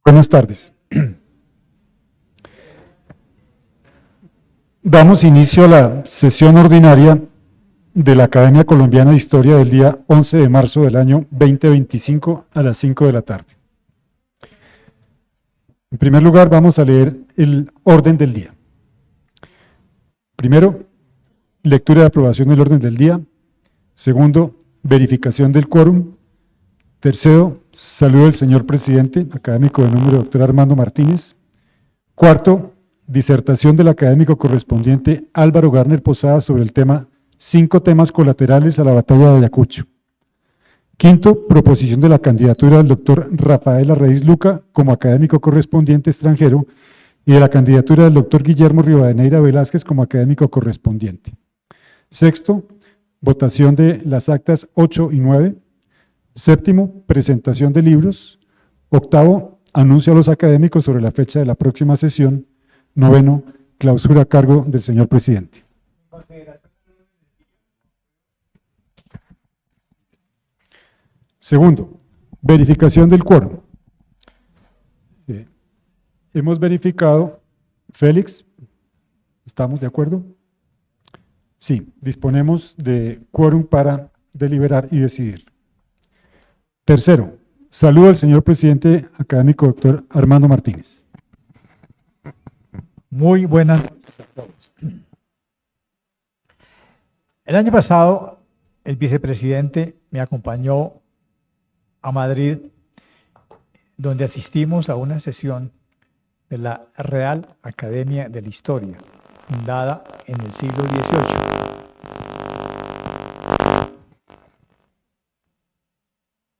Buenas tardes. Damos inicio a la sesión ordinaria de la Academia Colombiana de Historia del día 11 de marzo del año 2025 a las 5 de la tarde. En primer lugar, vamos a leer el orden del día. Primero, lectura y aprobación del orden del día. Segundo, verificación del quórum. Tercero, saludo del señor presidente, académico de número doctor Armando Martínez. Cuarto, disertación del académico correspondiente Álvaro Garner Posada sobre el tema 5 temas colaterales a la batalla de Ayacucho. Quinto, proposición de la candidatura del doctor Rafael Arraiz Luca como académico correspondiente extranjero y de la candidatura del doctor Guillermo Rivadeneira Velázquez como académico correspondiente. Sexto, votación de las actas 8 y 9. Séptimo, presentación de libros. Octavo, anuncio a los académicos sobre la fecha de la próxima sesión. Noveno, clausura a cargo del señor presidente. Segundo, verificación del quórum. Hemos verificado, Félix, ¿estamos de acuerdo? Sí, disponemos de quórum para deliberar y decidir. Tercero, saludo al señor presidente académico doctor Armando Martínez. Muy buenas noches a todos. El año pasado, el vicepresidente me acompañó a Madrid, donde asistimos a una sesión de la Real Academia de la Historia, fundada en el siglo XVIII.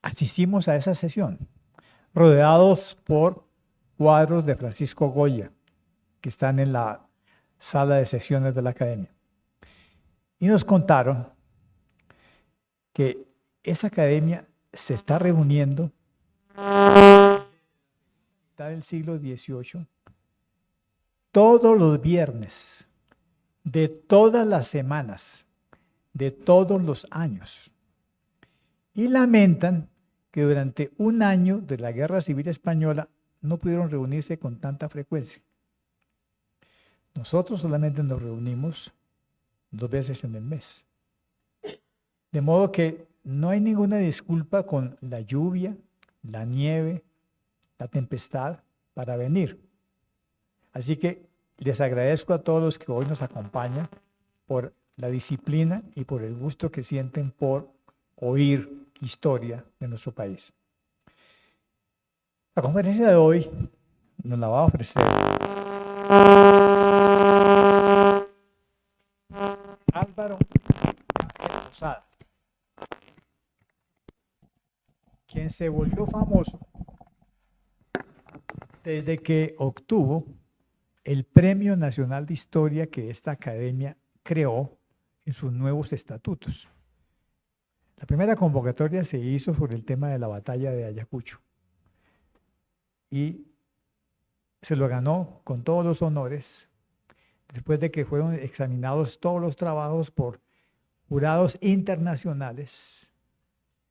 Asistimos a esa sesión, rodeados por cuadros de Francisco Goya, que están en la sala de sesiones de la Academia. Y nos contaron que esa academia se está reuniendo del siglo XVIII todos los viernes, de todas las semanas, de todos los años. Y lamentan que durante un año de la Guerra Civil Española no pudieron reunirse con tanta frecuencia. Nosotros solamente nos reunimos 2 veces en el mes. De modo que no hay ninguna disculpa con la lluvia, la nieve, la tempestad para venir. Así que les agradezco a todos los que hoy nos acompañan por la disciplina y por el gusto que sienten por oír historia de nuestro país. La conferencia de hoy nos la va a ofrecer Álvaro Posada, quien se volvió famoso desde que obtuvo el Premio Nacional de Historia que esta academia creó en sus nuevos estatutos. La primera convocatoria se hizo sobre el tema de la batalla de Ayacucho y se lo ganó con todos los honores después de que fueron examinados todos los trabajos por jurados internacionales,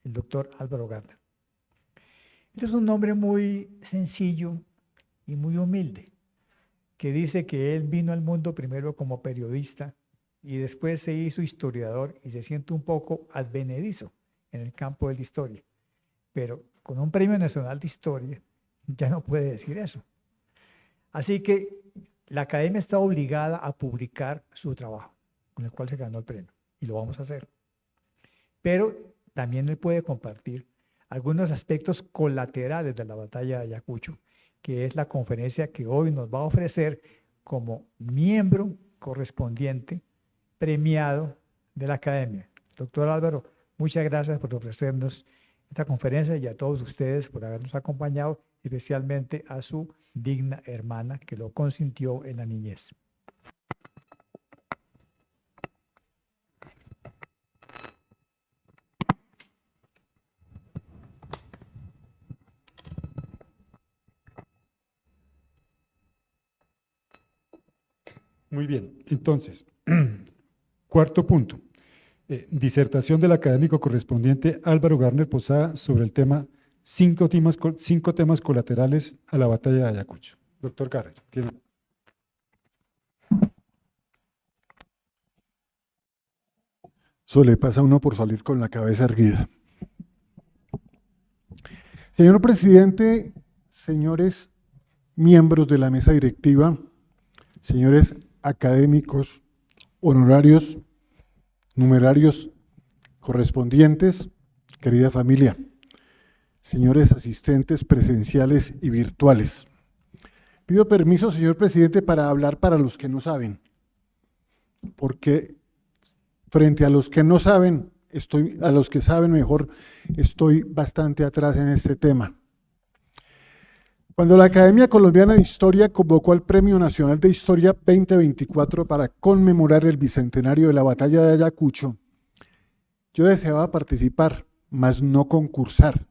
el doctor Álvaro Garner. Él es un hombre muy sencillo y muy humilde, que dice que él vino al mundo primero como periodista y después se hizo historiador y se siente un poco advenedizo en el campo de la historia. Pero con un Premio Nacional de Historia ya no puede decir eso. Así que la academia está obligada a publicar su trabajo, con el cual se ganó el premio, y lo vamos a hacer. Pero también él puede compartir algunos aspectos colaterales de la batalla de Ayacucho, que es la conferencia que hoy nos va a ofrecer como miembro correspondiente premiado de la academia. Doctor Álvaro, muchas gracias por ofrecernos esta conferencia y a todos ustedes por habernos acompañado, especialmente a su digna hermana que lo consintió en la niñez. Muy bien, entonces, cuarto punto. Disertación del académico correspondiente Álvaro Garner Posada sobre el tema cinco temas colaterales a la batalla de Ayacucho. Doctor Carrera, tiene. Eso le pasa a uno por salir con la cabeza erguida. Señor presidente, señores miembros de la mesa directiva, señores académicos, honorarios, numerarios correspondientes, querida familia, señores asistentes presenciales y virtuales. Pido permiso, señor presidente, para hablar para los que no saben, porque frente a los que no saben, a los que saben mejor, estoy bastante atrás en este tema. Cuando la Academia Colombiana de Historia convocó al Premio Nacional de Historia 2024 para conmemorar el bicentenario de la batalla de Ayacucho, yo deseaba participar, mas no concursar.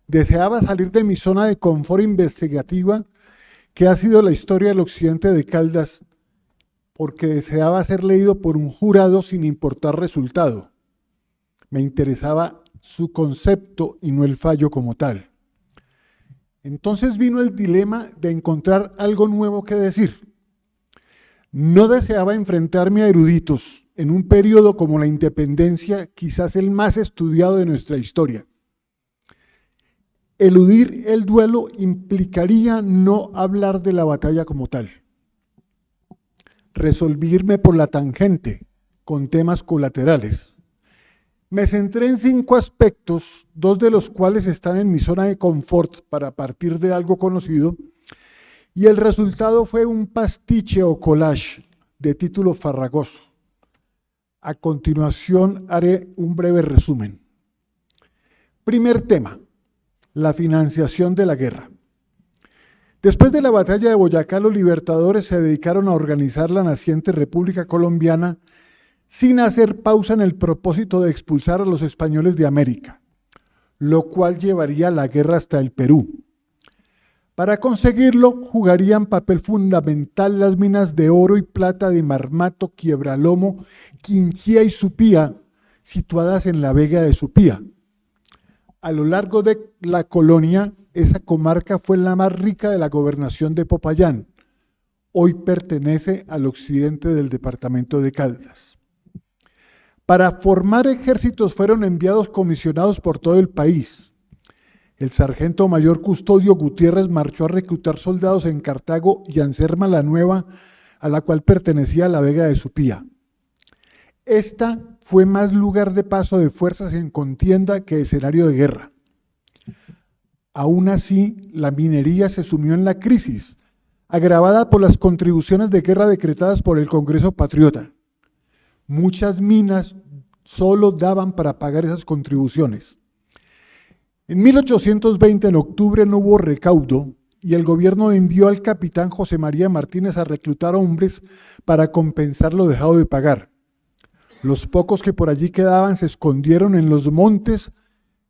Deseaba salir de mi zona de confort investigativa, que ha sido la historia del occidente de Caldas, porque deseaba ser leído por un jurado sin importar resultado. Me interesaba su concepto y no el fallo como tal. Entonces vino el dilema de encontrar algo nuevo que decir. No deseaba enfrentarme a eruditos en un periodo como la independencia, quizás el más estudiado de nuestra historia. Eludir el duelo implicaría no hablar de la batalla como tal. Resolverme por la tangente, con temas colaterales. Me centré en 5 aspectos, 2 de los cuales están en mi zona de confort para partir de algo conocido, y el resultado fue un pastiche o collage de título farragoso. A continuación haré un breve resumen. Primer tema, la financiación de la guerra. Después de la batalla de Boyacá, los libertadores se dedicaron a organizar la naciente República Colombiana sin hacer pausa en el propósito de expulsar a los españoles de América, lo cual llevaría la guerra hasta el Perú. Para conseguirlo, jugarían papel fundamental las minas de oro y plata de Marmato, Quiebralomo, Quinchía y Supía, situadas en la Vega de Supía. A lo largo de la colonia, esa comarca fue la más rica de la gobernación de Popayán. Hoy pertenece al occidente del departamento de Caldas. Para formar ejércitos fueron enviados comisionados por todo el país. El sargento mayor Custodio Gutiérrez marchó a reclutar soldados en Cartago y Anserma la Nueva, a la cual pertenecía la Vega de Supía. Esta fue más lugar de paso de fuerzas en contienda que escenario de guerra. Aún así, la minería se sumió en la crisis, agravada por las contribuciones de guerra decretadas por el Congreso Patriota. Muchas minas solo daban para pagar esas contribuciones. En 1820, en octubre, no hubo recaudo y el gobierno envió al capitán José María Martínez a reclutar hombres para compensar lo dejado de pagar. Los pocos que por allí quedaban se escondieron en los montes,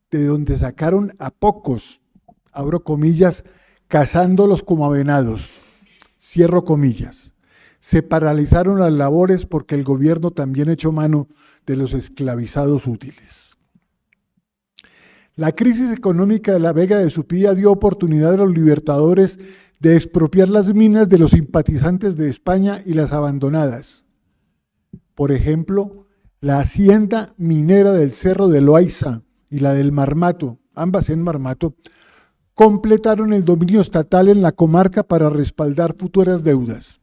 de donde sacaron a pocos, abro comillas, cazándolos como a venados, cierro comillas. Se paralizaron las labores porque el gobierno también echó mano de los esclavizados útiles. La crisis económica de la Vega de Supía dio oportunidad a los libertadores de expropiar las minas de los simpatizantes de España y las abandonadas. Por ejemplo, la hacienda minera del Cerro de Loaiza y la del Marmato, ambas en Marmato, completaron el dominio estatal en la comarca para respaldar futuras deudas.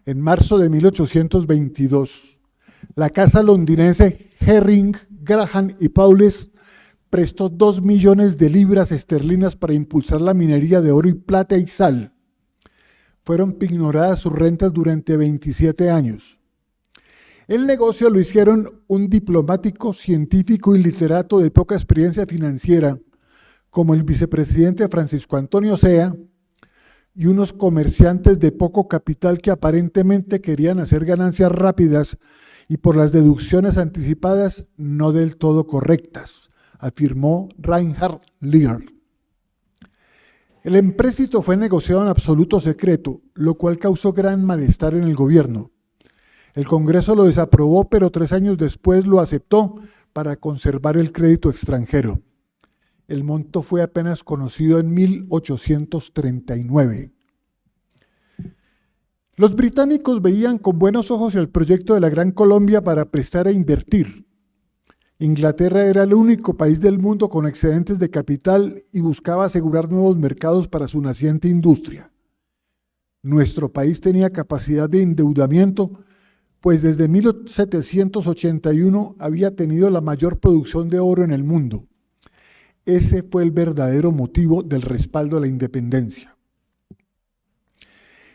En marzo de 1822, la casa londinense Herring, Graham y Paules prestó 2 millones de libras esterlinas para impulsar la minería de oro y plata y sal. Fueron pignoradas sus rentas durante 27 años. El negocio lo hicieron un diplomático, científico y literato de poca experiencia financiera, como el vicepresidente Francisco Antonio Sea, y unos comerciantes de poco capital que aparentemente querían hacer ganancias rápidas y por las deducciones anticipadas no del todo correctas, afirmó Reinhard Lear. El empréstito fue negociado en absoluto secreto, lo cual causó gran malestar en el gobierno. El Congreso lo desaprobó, pero 3 años después lo aceptó para conservar el crédito extranjero. El monto fue apenas conocido en 1839. Los británicos veían con buenos ojos el proyecto de la Gran Colombia para prestar e invertir. Inglaterra era el único país del mundo con excedentes de capital y buscaba asegurar nuevos mercados para su naciente industria. Nuestro país tenía capacidad de endeudamiento, pues desde 1781 había tenido la mayor producción de oro en el mundo. Ese fue el verdadero motivo del respaldo a la independencia.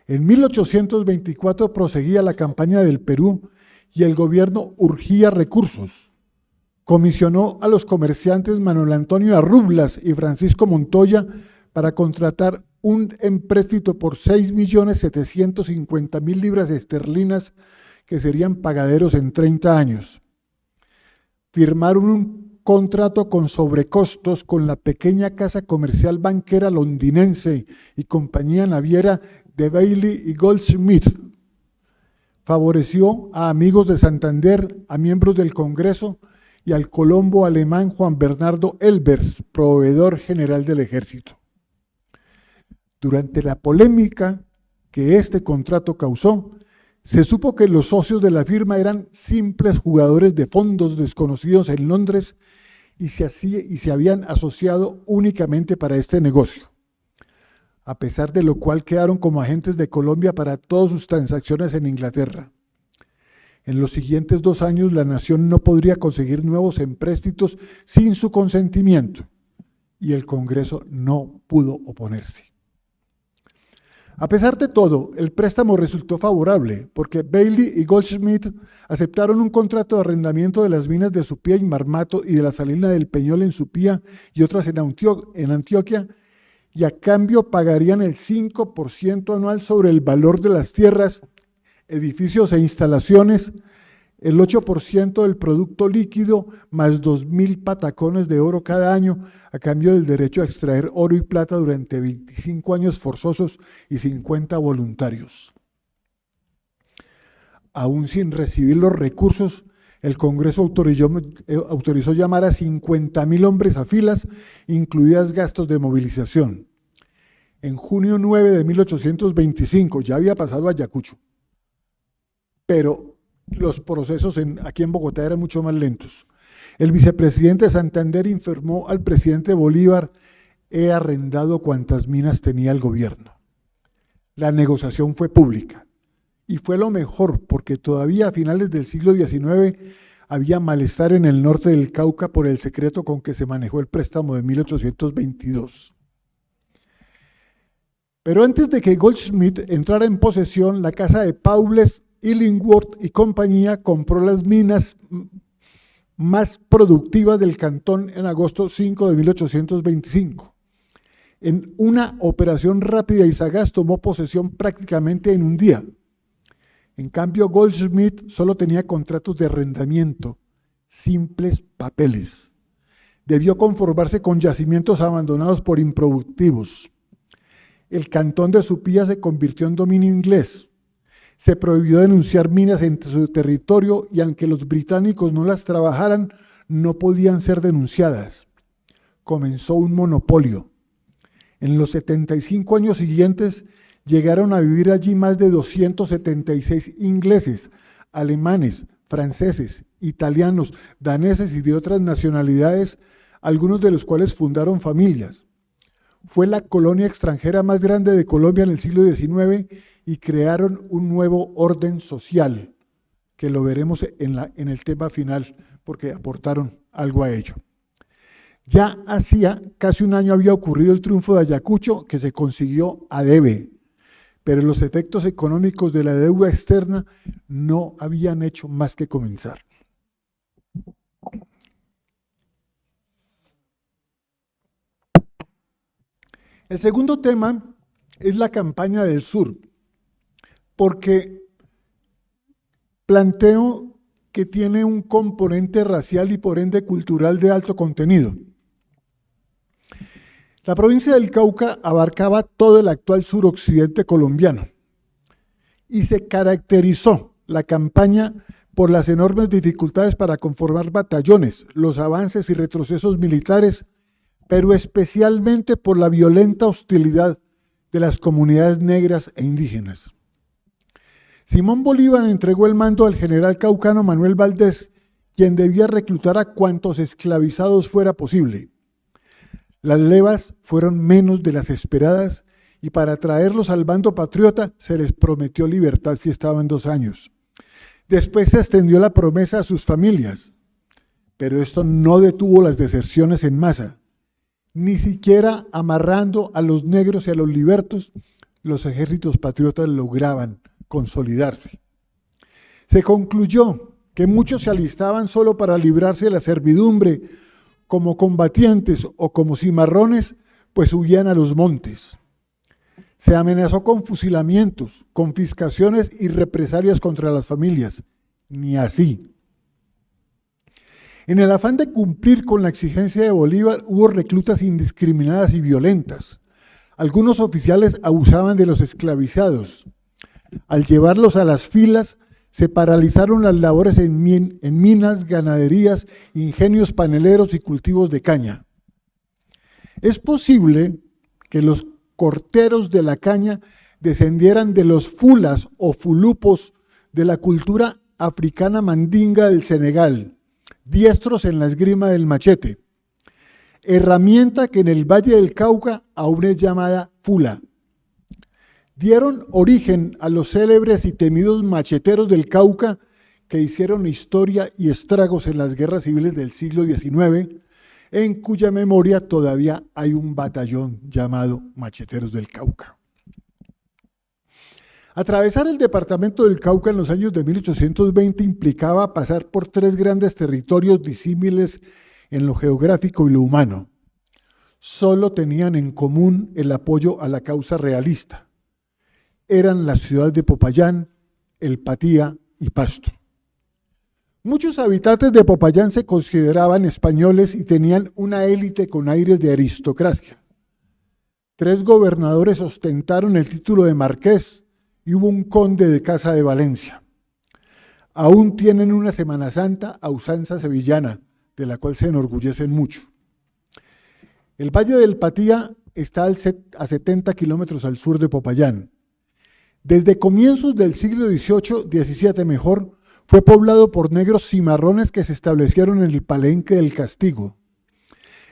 En 1824 proseguía la campaña del Perú y el gobierno urgía recursos. Comisionó a los comerciantes Manuel Antonio Arrublas y Francisco Montoya para contratar un empréstito por 6.750.000 libras esterlinas que serían pagaderos en 30 años. Firmaron un contrato con sobrecostos con la pequeña casa comercial banquera londinense y compañía naviera de Bailey y Goldsmith. Favoreció a amigos de Santander, a miembros del Congreso y al colombo alemán Juan Bernardo Elbers, proveedor general del ejército. Durante la polémica que este contrato causó, se supo que los socios de la firma eran simples jugadores de fondos desconocidos en Londres y se habían asociado únicamente para este negocio, a pesar de lo cual quedaron como agentes de Colombia para todas sus transacciones en Inglaterra. En los siguientes 2 años la nación no podría conseguir nuevos empréstitos sin su consentimiento y el Congreso no pudo oponerse. A pesar de todo, el préstamo resultó favorable porque Bailey y Goldsmith aceptaron un contrato de arrendamiento de las minas de Supía y Marmato y de la salina del Peñol en Supía y otras en Antioquia, y a cambio pagarían el 5% anual sobre el valor de las tierras, edificios e instalaciones, el 8% del producto líquido, más 2.000 patacones de oro cada año, a cambio del derecho a extraer oro y plata durante 25 años forzosos y 50 voluntarios. Aún sin recibir los recursos, el Congreso autorizó llamar a 50.000 hombres a filas, incluidas gastos de movilización. En junio 9 de 1825, ya había pasado Ayacucho, pero los procesos aquí en Bogotá eran mucho más lentos. El vicepresidente de Santander informó al presidente Bolívar: he arrendado cuantas minas tenía el gobierno. La negociación fue pública y fue lo mejor porque todavía a finales del siglo XIX había malestar en el norte del Cauca por el secreto con que se manejó el préstamo de 1822. Pero antes de que Goldsmith entrara en posesión, la casa de Paules, Illingworth y compañía compró las minas más productivas del cantón en agosto 5 de 1825. En una operación rápida y sagaz tomó posesión prácticamente en un día. En cambio, Goldsmith solo tenía contratos de arrendamiento, simples papeles. Debió conformarse con yacimientos abandonados por improductivos. El cantón de Supía se convirtió en dominio inglés. Se prohibió denunciar minas en su territorio y aunque los británicos no las trabajaran, no podían ser denunciadas. Comenzó un monopolio. En los 75 años siguientes llegaron a vivir allí más de 276 ingleses, alemanes, franceses, italianos, daneses y de otras nacionalidades, algunos de los cuales fundaron familias. Fue la colonia extranjera más grande de Colombia en el siglo XIX y crearon un nuevo orden social, que lo veremos en el tema final, porque aportaron algo a ello. Ya hacía casi un año había ocurrido el triunfo de Ayacucho, que se consiguió a debe, pero los efectos económicos de la deuda externa no habían hecho más que comenzar. El segundo tema es la campaña del sur, porque planteo que tiene un componente racial y por ende cultural de alto contenido. La provincia del Cauca abarcaba todo el actual suroccidente colombiano y se caracterizó la campaña por las enormes dificultades para conformar batallones, los avances y retrocesos militares, pero especialmente por la violenta hostilidad de las comunidades negras e indígenas. Simón Bolívar entregó el mando al general caucano Manuel Valdés, quien debía reclutar a cuantos esclavizados fuera posible. Las levas fueron menos de las esperadas y para traerlos al bando patriota se les prometió libertad si estaban 2 años. Después se extendió la promesa a sus familias, pero esto no detuvo las deserciones en masa. Ni siquiera amarrando a los negros y a los libertos, los ejércitos patriotas lograban consolidarse. Se concluyó que muchos se alistaban solo para librarse de la servidumbre, como combatientes o como cimarrones, pues huían a los montes. Se amenazó con fusilamientos, confiscaciones y represalias contra las familias. Ni así. En el afán de cumplir con la exigencia de Bolívar, hubo reclutas indiscriminadas y violentas. Algunos oficiales abusaban de los esclavizados. Al llevarlos a las filas, se paralizaron las labores en minas, ganaderías, ingenios paneleros y cultivos de caña. Es posible que los corteros de la caña descendieran de los fulas o fulupos de la cultura africana mandinga del Senegal, diestros en la esgrima del machete, herramienta que en el Valle del Cauca aún es llamada fula. Dieron origen a los célebres y temidos macheteros del Cauca que hicieron historia y estragos en las guerras civiles del siglo XIX, en cuya memoria todavía hay un batallón llamado Macheteros del Cauca. Atravesar el departamento del Cauca en los años de 1820 implicaba pasar por 3 grandes territorios disímiles en lo geográfico y lo humano. Solo tenían en común el apoyo a la causa realista. Eran la ciudad de Popayán, El Patía y Pasto. Muchos habitantes de Popayán se consideraban españoles y tenían una élite con aires de aristocracia. 3 gobernadores ostentaron el título de marqués y hubo un conde de Casa de Valencia. Aún tienen una Semana Santa a usanza sevillana, de la cual se enorgullecen mucho. El Valle del Patía está a 70 kilómetros al sur de Popayán. Desde comienzos del siglo XVII mejor, fue poblado por negros cimarrones que se establecieron en el Palenque del Castigo.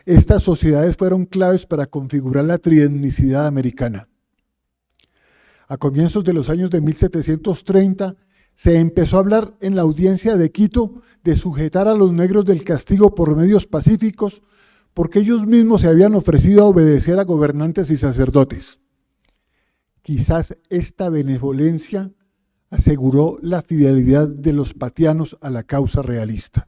Estas sociedades fueron claves para configurar la trietnicidad americana. A comienzos de los años de 1730, se empezó a hablar en la audiencia de Quito de sujetar a los negros del Castigo por medios pacíficos, porque ellos mismos se habían ofrecido a obedecer a gobernantes y sacerdotes. Quizás esta benevolencia aseguró la fidelidad de los patianos a la causa realista.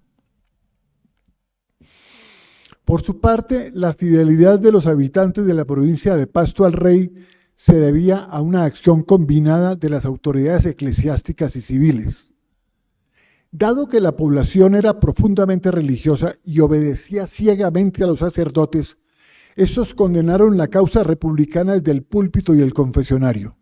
Por su parte, la fidelidad de los habitantes de la provincia de Pasto al rey se debía a una acción combinada de las autoridades eclesiásticas y civiles. Dado que la población era profundamente religiosa y obedecía ciegamente a los sacerdotes, estos condenaron la causa republicana desde el púlpito y el confesionario.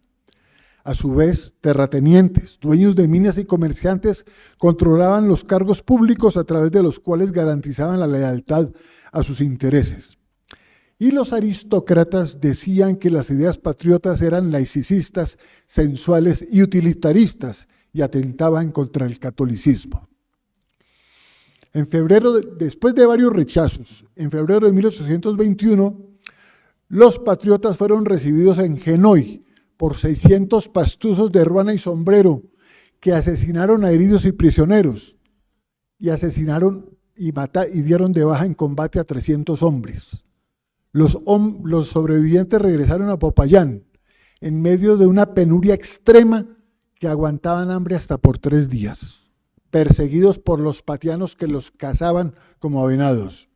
A su vez, terratenientes, dueños de minas y comerciantes controlaban los cargos públicos a través de los cuales garantizaban la lealtad a sus intereses. Y los aristócratas decían que las ideas patriotas eran laicistas, sensuales y utilitaristas y atentaban contra el catolicismo. En febrero, después de varios rechazos, en febrero de 1821, los patriotas fueron recibidos en Genoy por 600 pastuzos de ruana y sombrero que asesinaron a heridos y prisioneros y asesinaron y dieron de baja en combate a 300 hombres. Los sobrevivientes regresaron a Popayán en medio de una penuria extrema que aguantaban hambre hasta por 3 días, perseguidos por los patianos que los cazaban como a venados.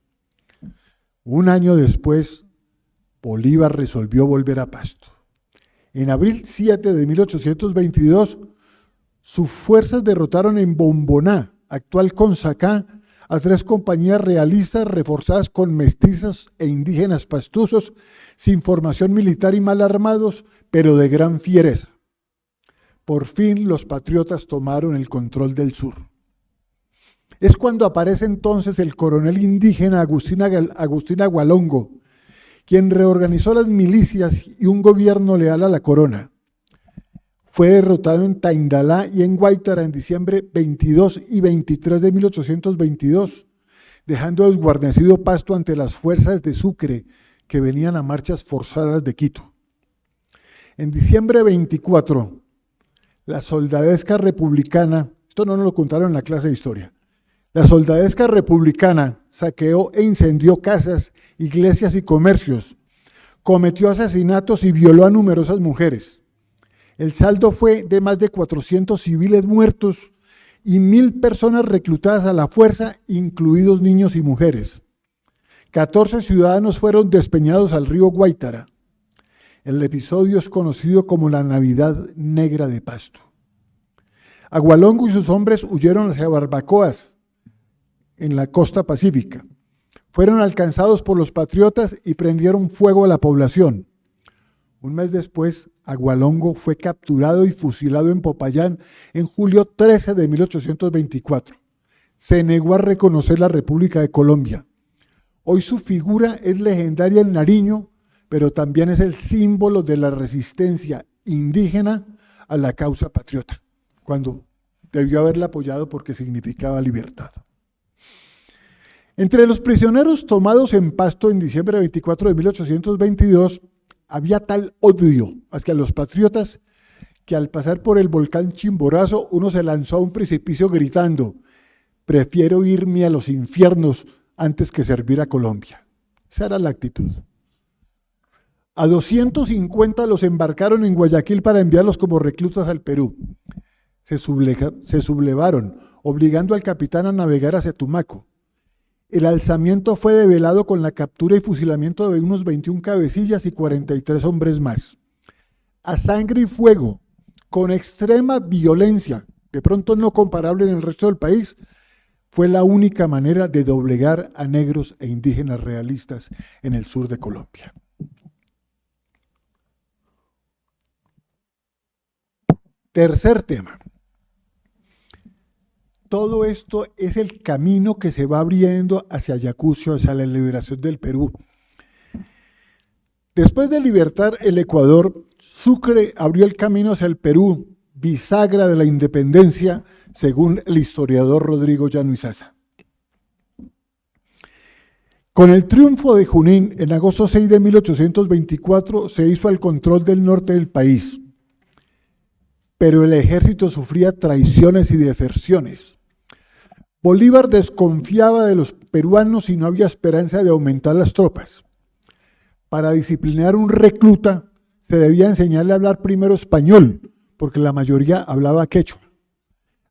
Un año después, Bolívar resolvió volver a Pasto. En abril 7 de 1822, sus fuerzas derrotaron en Bomboná, actual Consacá, a 3 compañías realistas reforzadas con mestizos e indígenas pastuzos, sin formación militar y mal armados, pero de gran fiereza. Por fin los patriotas tomaron el control del sur. Es cuando aparece entonces el coronel indígena Agustín Agualongo, quien reorganizó las milicias y un gobierno leal a la corona. Fue derrotado en Taindalá y en Guaitara en diciembre 22 y 23 de 1822, dejando desguarnecido Pasto ante las fuerzas de Sucre que venían a marchas forzadas de Quito. En diciembre 24, la soldadesca republicana, esto no nos lo contaron en la clase de historia, la soldadesca republicana saqueó e incendió casas, iglesias y comercios, cometió asesinatos y violó a numerosas mujeres. El saldo fue de más de 400 civiles muertos y 1,000 personas reclutadas a la fuerza, incluidos niños y mujeres. 14 ciudadanos fueron despeñados al río Guaitara. El episodio es conocido como la Navidad Negra de Pasto. Agualongo y sus hombres huyeron hacia Barbacoas, en la costa pacífica. Fueron alcanzados por los patriotas y prendieron fuego a la población. Un mes después, Agualongo fue capturado y fusilado en Popayán en julio 13 de 1824. Se negó a reconocer la República de Colombia. Hoy su figura es legendaria en Nariño, pero también es el símbolo de la resistencia indígena a la causa patriota, cuando debió haberla apoyado porque significaba libertad. Entre los prisioneros tomados en Pasto en diciembre 24 de 1822, había tal odio hacia los patriotas que al pasar por el volcán Chimborazo, uno se lanzó a un precipicio gritando: prefiero irme a los infiernos antes que servir a Colombia. Esa era la actitud. A 250 los embarcaron en Guayaquil para enviarlos como reclutas al Perú. Se sublevaron, obligando al capitán a navegar hacia Tumaco. El alzamiento fue develado con la captura y fusilamiento de unos 21 cabecillas y 43 hombres más. A sangre y fuego, con extrema violencia, de pronto no comparable en el resto del país, fue la única manera de doblegar a negros e indígenas realistas en el sur de Colombia. Tercer tema. Todo esto es el camino que se va abriendo hacia Ayacucho, hacia la liberación del Perú. Después de libertar el Ecuador, Sucre abrió el camino hacia el Perú, bisagra de la independencia, según el historiador Rodrigo Llano Izaza. Con el triunfo de Junín, en agosto 6 de 1824, se hizo el control del norte del país, pero el ejército sufría traiciones y deserciones. Bolívar desconfiaba de los peruanos y no había esperanza de aumentar las tropas. Para disciplinar un recluta se debía enseñarle a hablar primero español, porque la mayoría hablaba quechua.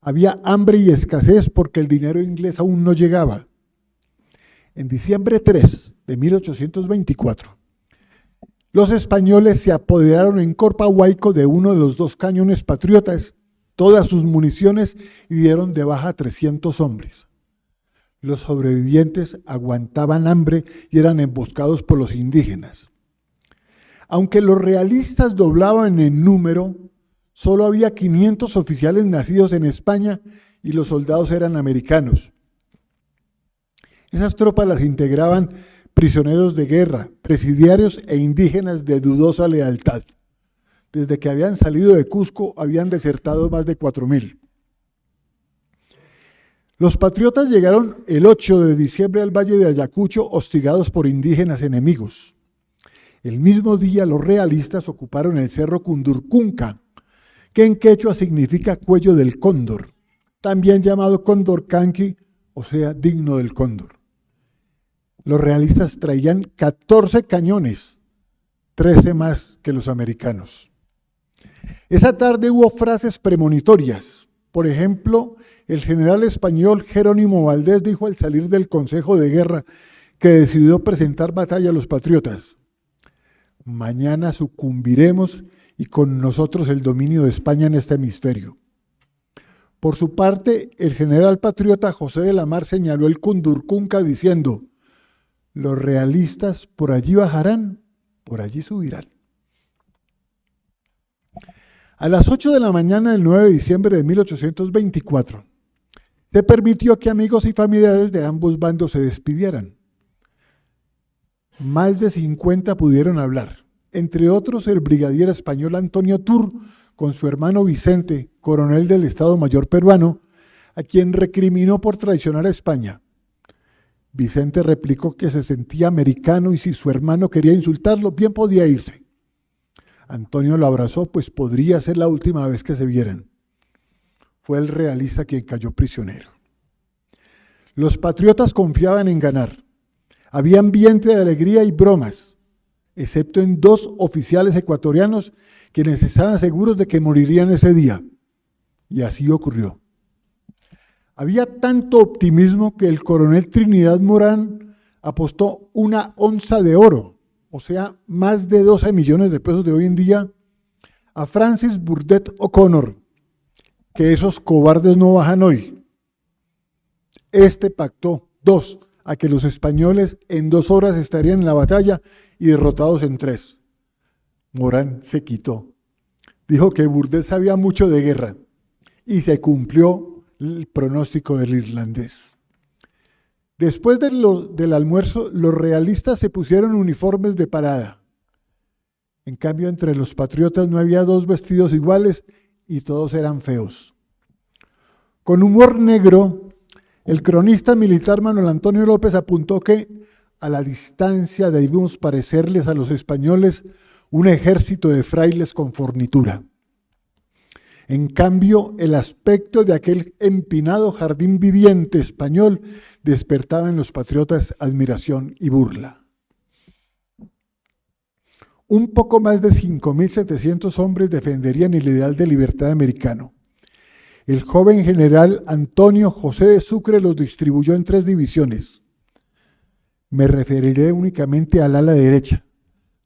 Había hambre y escasez porque el dinero inglés aún no llegaba. En diciembre 3 de 1824, los españoles se apoderaron en Corpahuayco de uno de los 2 cañones patriotas, todas sus municiones, y dieron de baja a 300 hombres. Los sobrevivientes aguantaban hambre y eran emboscados por los indígenas. Aunque los realistas doblaban en número, solo había 500 oficiales nacidos en España y los soldados eran americanos. Esas tropas las integraban prisioneros de guerra, presidiarios e indígenas de dudosa lealtad. Desde que habían salido de Cusco, habían desertado más de 4,000. Los patriotas llegaron el 8 de diciembre al Valle de Ayacucho, hostigados por indígenas enemigos. El mismo día, los realistas ocuparon el cerro Cundurcunca, que en quechua significa cuello del cóndor, también llamado Condorcanqui, o sea, digno del cóndor. Los realistas traían 14 cañones, 13 más que los americanos. Esa tarde hubo frases premonitorias. Por ejemplo, el general español Jerónimo Valdés dijo al salir del Consejo de Guerra que decidió presentar batalla a los patriotas: mañana sucumbiremos y con nosotros el dominio de España en este hemisferio. Por su parte, el general patriota José de la Mar señaló el Cundurcunca diciendo: los realistas por allí bajarán, por allí subirán. A las 8 de la mañana del 9 de diciembre de 1824, se permitió que amigos y familiares de ambos bandos se despidieran. Más de 50 pudieron hablar, entre otros el brigadier español Antonio Tur, con su hermano Vicente, coronel del Estado Mayor peruano, a quien recriminó por traicionar a España. Vicente replicó que se sentía americano y si su hermano quería insultarlo, bien podía irse. Antonio lo abrazó, pues podría ser la última vez que se vieran. Fue el realista quien cayó prisionero. Los patriotas confiaban en ganar. Había ambiente de alegría y bromas, excepto en 2 oficiales ecuatorianos quienes estaban seguros de que morirían ese día. Y así ocurrió. Había tanto optimismo que el coronel Trinidad Morán apostó 1 onza de oro, o sea, más de 12 millones de pesos de hoy en día, a Francis Burdett O'Connor, que esos cobardes no bajan hoy. Este pactó 2, a que los españoles en 2 horas estarían en la batalla y derrotados en 3. Morán se quitó. Dijo que Burdett sabía mucho de guerra y se cumplió el pronóstico del irlandés. Después del almuerzo, los realistas se pusieron uniformes de parada. En cambio, entre los patriotas no había 2 vestidos iguales y todos eran feos. Con humor negro, el cronista militar Manuel Antonio López apuntó que a la distancia debimos parecerles a los españoles un ejército de frailes con fornitura. En cambio, el aspecto de aquel empinado jardín viviente español despertaba en los patriotas admiración y burla. Un poco más de 5.700 hombres defenderían el ideal de libertad americano. El joven general Antonio José de Sucre los distribuyó en 3 divisiones. Me referiré únicamente al ala derecha,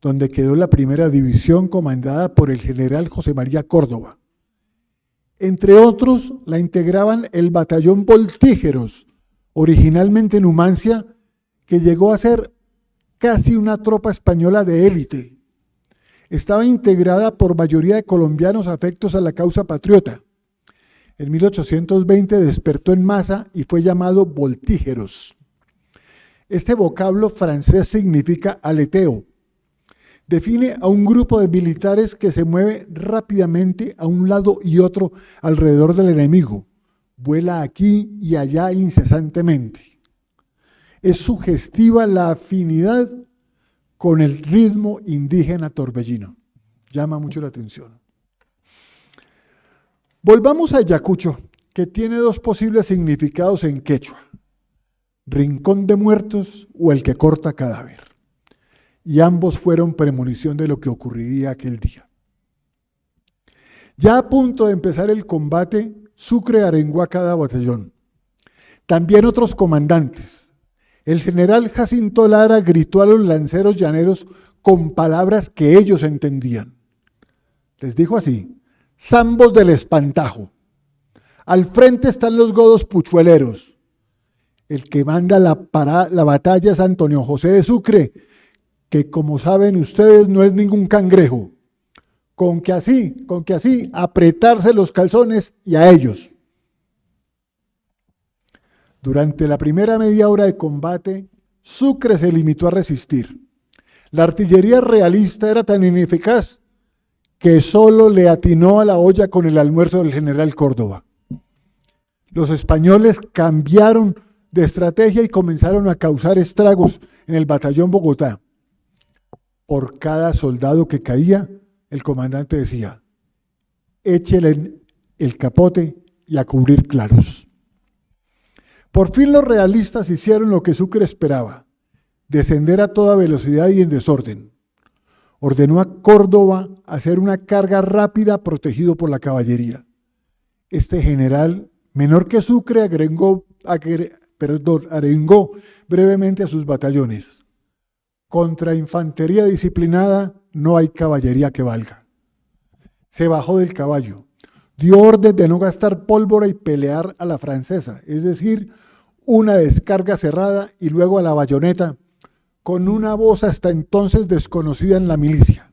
donde quedó la primera división comandada por el general José María Córdoba. Entre otros, la integraban el batallón Voltígeros, originalmente Numancia, que llegó a ser casi una tropa española de élite. Estaba integrada por mayoría de colombianos afectos a la causa patriota. En 1820 despertó en masa y fue llamado Voltígeros. Este vocablo francés significa aleteo. Define a un grupo de militares que se mueve rápidamente a un lado y otro alrededor del enemigo. Vuela aquí y allá incesantemente. Es sugestiva la afinidad con el ritmo indígena torbellino. Llama mucho la atención. Volvamos a Ayacucho, que tiene 2 posibles significados en quechua: rincón de muertos o el que corta cadáver. Y ambos fueron premonición de lo que ocurriría aquel día. Ya a punto de empezar el combate, Sucre arengó a cada batallón. También otros comandantes. El general Jacinto Lara gritó a los lanceros llaneros con palabras que ellos entendían. Les dijo así: zambos del espantajo. Al frente están los godos puchueleros. El que manda la batalla es Antonio José de Sucre, que como saben ustedes no es ningún cangrejo, con que así apretarse los calzones y a ellos. Durante la primera media hora de combate, Sucre se limitó a resistir. La artillería realista era tan ineficaz que solo le atinó a la olla con el almuerzo del general Córdoba. Los españoles cambiaron de estrategia y comenzaron a causar estragos en el batallón Bogotá. Por cada soldado que caía, el comandante decía: échele el capote y a cubrir claros. Por fin los realistas hicieron lo que Sucre esperaba: descender a toda velocidad y en desorden. Ordenó a Córdoba hacer una carga rápida protegido por la caballería. Este general, menor que Sucre, arengó brevemente a sus batallones. Contra infantería disciplinada no hay caballería que valga. Se bajó del caballo, dio orden de no gastar pólvora y pelear a la francesa, es decir, una descarga cerrada y luego a la bayoneta, con una voz hasta entonces desconocida en la milicia.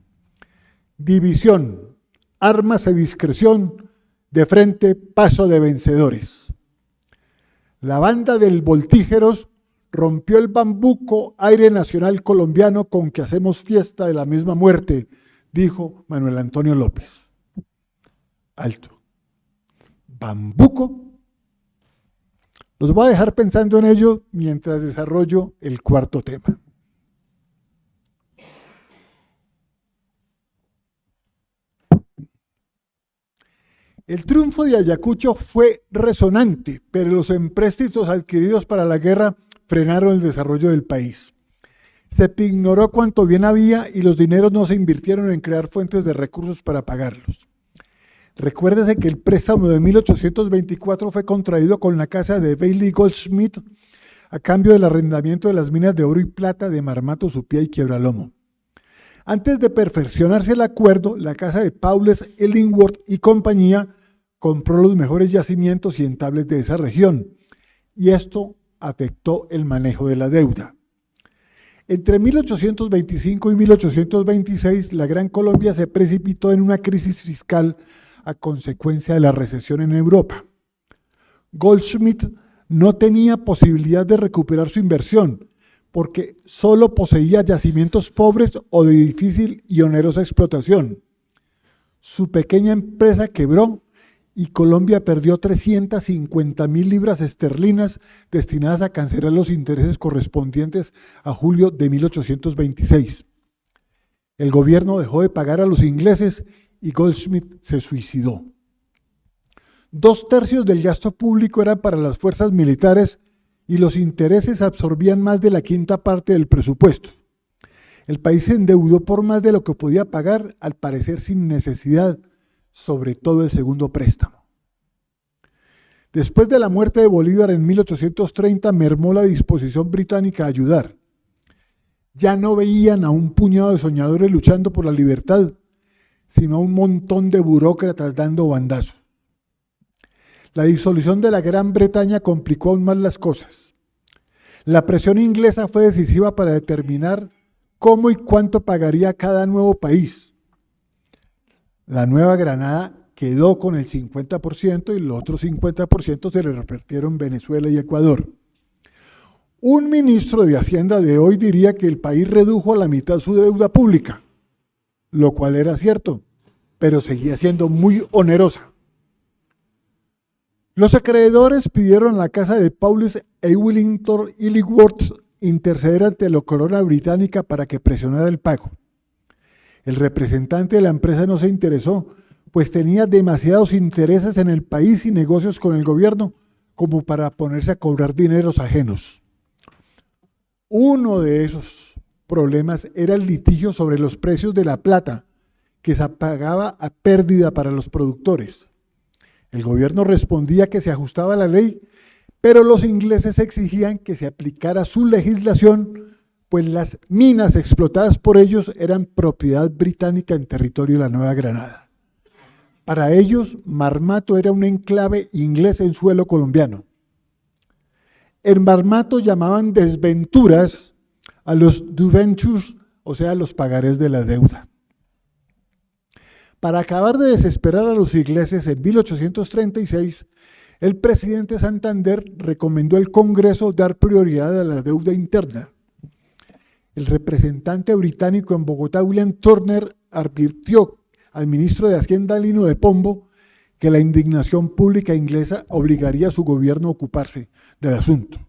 División, armas a discreción, de frente paso de vencedores. La banda del Voltígeros rompió el bambuco aire nacional colombiano con que hacemos fiesta de la misma muerte, dijo Manuel Antonio López. Alto. ¿Bambuco? Los voy a dejar pensando en ello mientras desarrollo el cuarto tema. El triunfo de Ayacucho fue resonante, pero los empréstitos adquiridos para la guerra frenaron el desarrollo del país. Se ignoró cuánto bien había y los dineros no se invirtieron en crear fuentes de recursos para pagarlos. Recuérdese que el préstamo de 1824 fue contraído con la casa de Bailey Goldschmidt a cambio del arrendamiento de las minas de oro y plata de Marmato, Supía y Quiebralomo. Antes de perfeccionarse el acuerdo, la casa de Paules, Ellingworth y compañía compró los mejores yacimientos y entables de esa región, y esto afectó el manejo de la deuda. Entre 1825 y 1826, la Gran Colombia se precipitó en una crisis fiscal a consecuencia de la recesión en Europa. Goldschmidt no tenía posibilidad de recuperar su inversión, porque solo poseía yacimientos pobres o de difícil y onerosa explotación. Su pequeña empresa quebró y Colombia perdió 350.000 libras esterlinas destinadas a cancelar los intereses correspondientes a julio de 1826. El gobierno dejó de pagar a los ingleses y Goldschmidt se suicidó. 2/3 del gasto público eran para las fuerzas militares y los intereses absorbían más de la quinta parte del presupuesto. El país se endeudó por más de lo que podía pagar, al parecer sin necesidad, sobre todo el segundo préstamo. Después de la muerte de Bolívar en 1830, mermó la disposición británica a ayudar. Ya no veían a un puñado de soñadores luchando por la libertad, sino a un montón de burócratas dando bandazos. La disolución de la Gran Bretaña complicó aún más las cosas. La presión inglesa fue decisiva para determinar cómo y cuánto pagaría cada nuevo país. La Nueva Granada quedó con el 50% y los otros 50% se le repartieron Venezuela y Ecuador. Un ministro de Hacienda de hoy diría que el país redujo a la mitad su deuda pública, lo cual era cierto, pero seguía siendo muy onerosa. Los acreedores pidieron a la casa de Paules e Ellingworth interceder ante la corona británica para que presionara el pago. El representante de la empresa no se interesó, pues tenía demasiados intereses en el país y negocios con el gobierno como para ponerse a cobrar dineros ajenos. Uno de esos problemas era el litigio sobre los precios de la plata, que se pagaba a pérdida para los productores. El gobierno respondía que se ajustaba a la ley, pero los ingleses exigían que se aplicara su legislación, pues las minas explotadas por ellos eran propiedad británica en territorio de la Nueva Granada. Para ellos, Marmato era un enclave inglés en suelo colombiano. En Marmato llamaban desventuras a los debentures, o sea, los pagarés de la deuda. Para acabar de desesperar a los ingleses, en 1836, el presidente Santander recomendó al Congreso dar prioridad a la deuda interna. El representante británico en Bogotá, William Turner, advirtió al ministro de Hacienda, Lino de Pombo, que la indignación pública inglesa obligaría a su gobierno a ocuparse del asunto.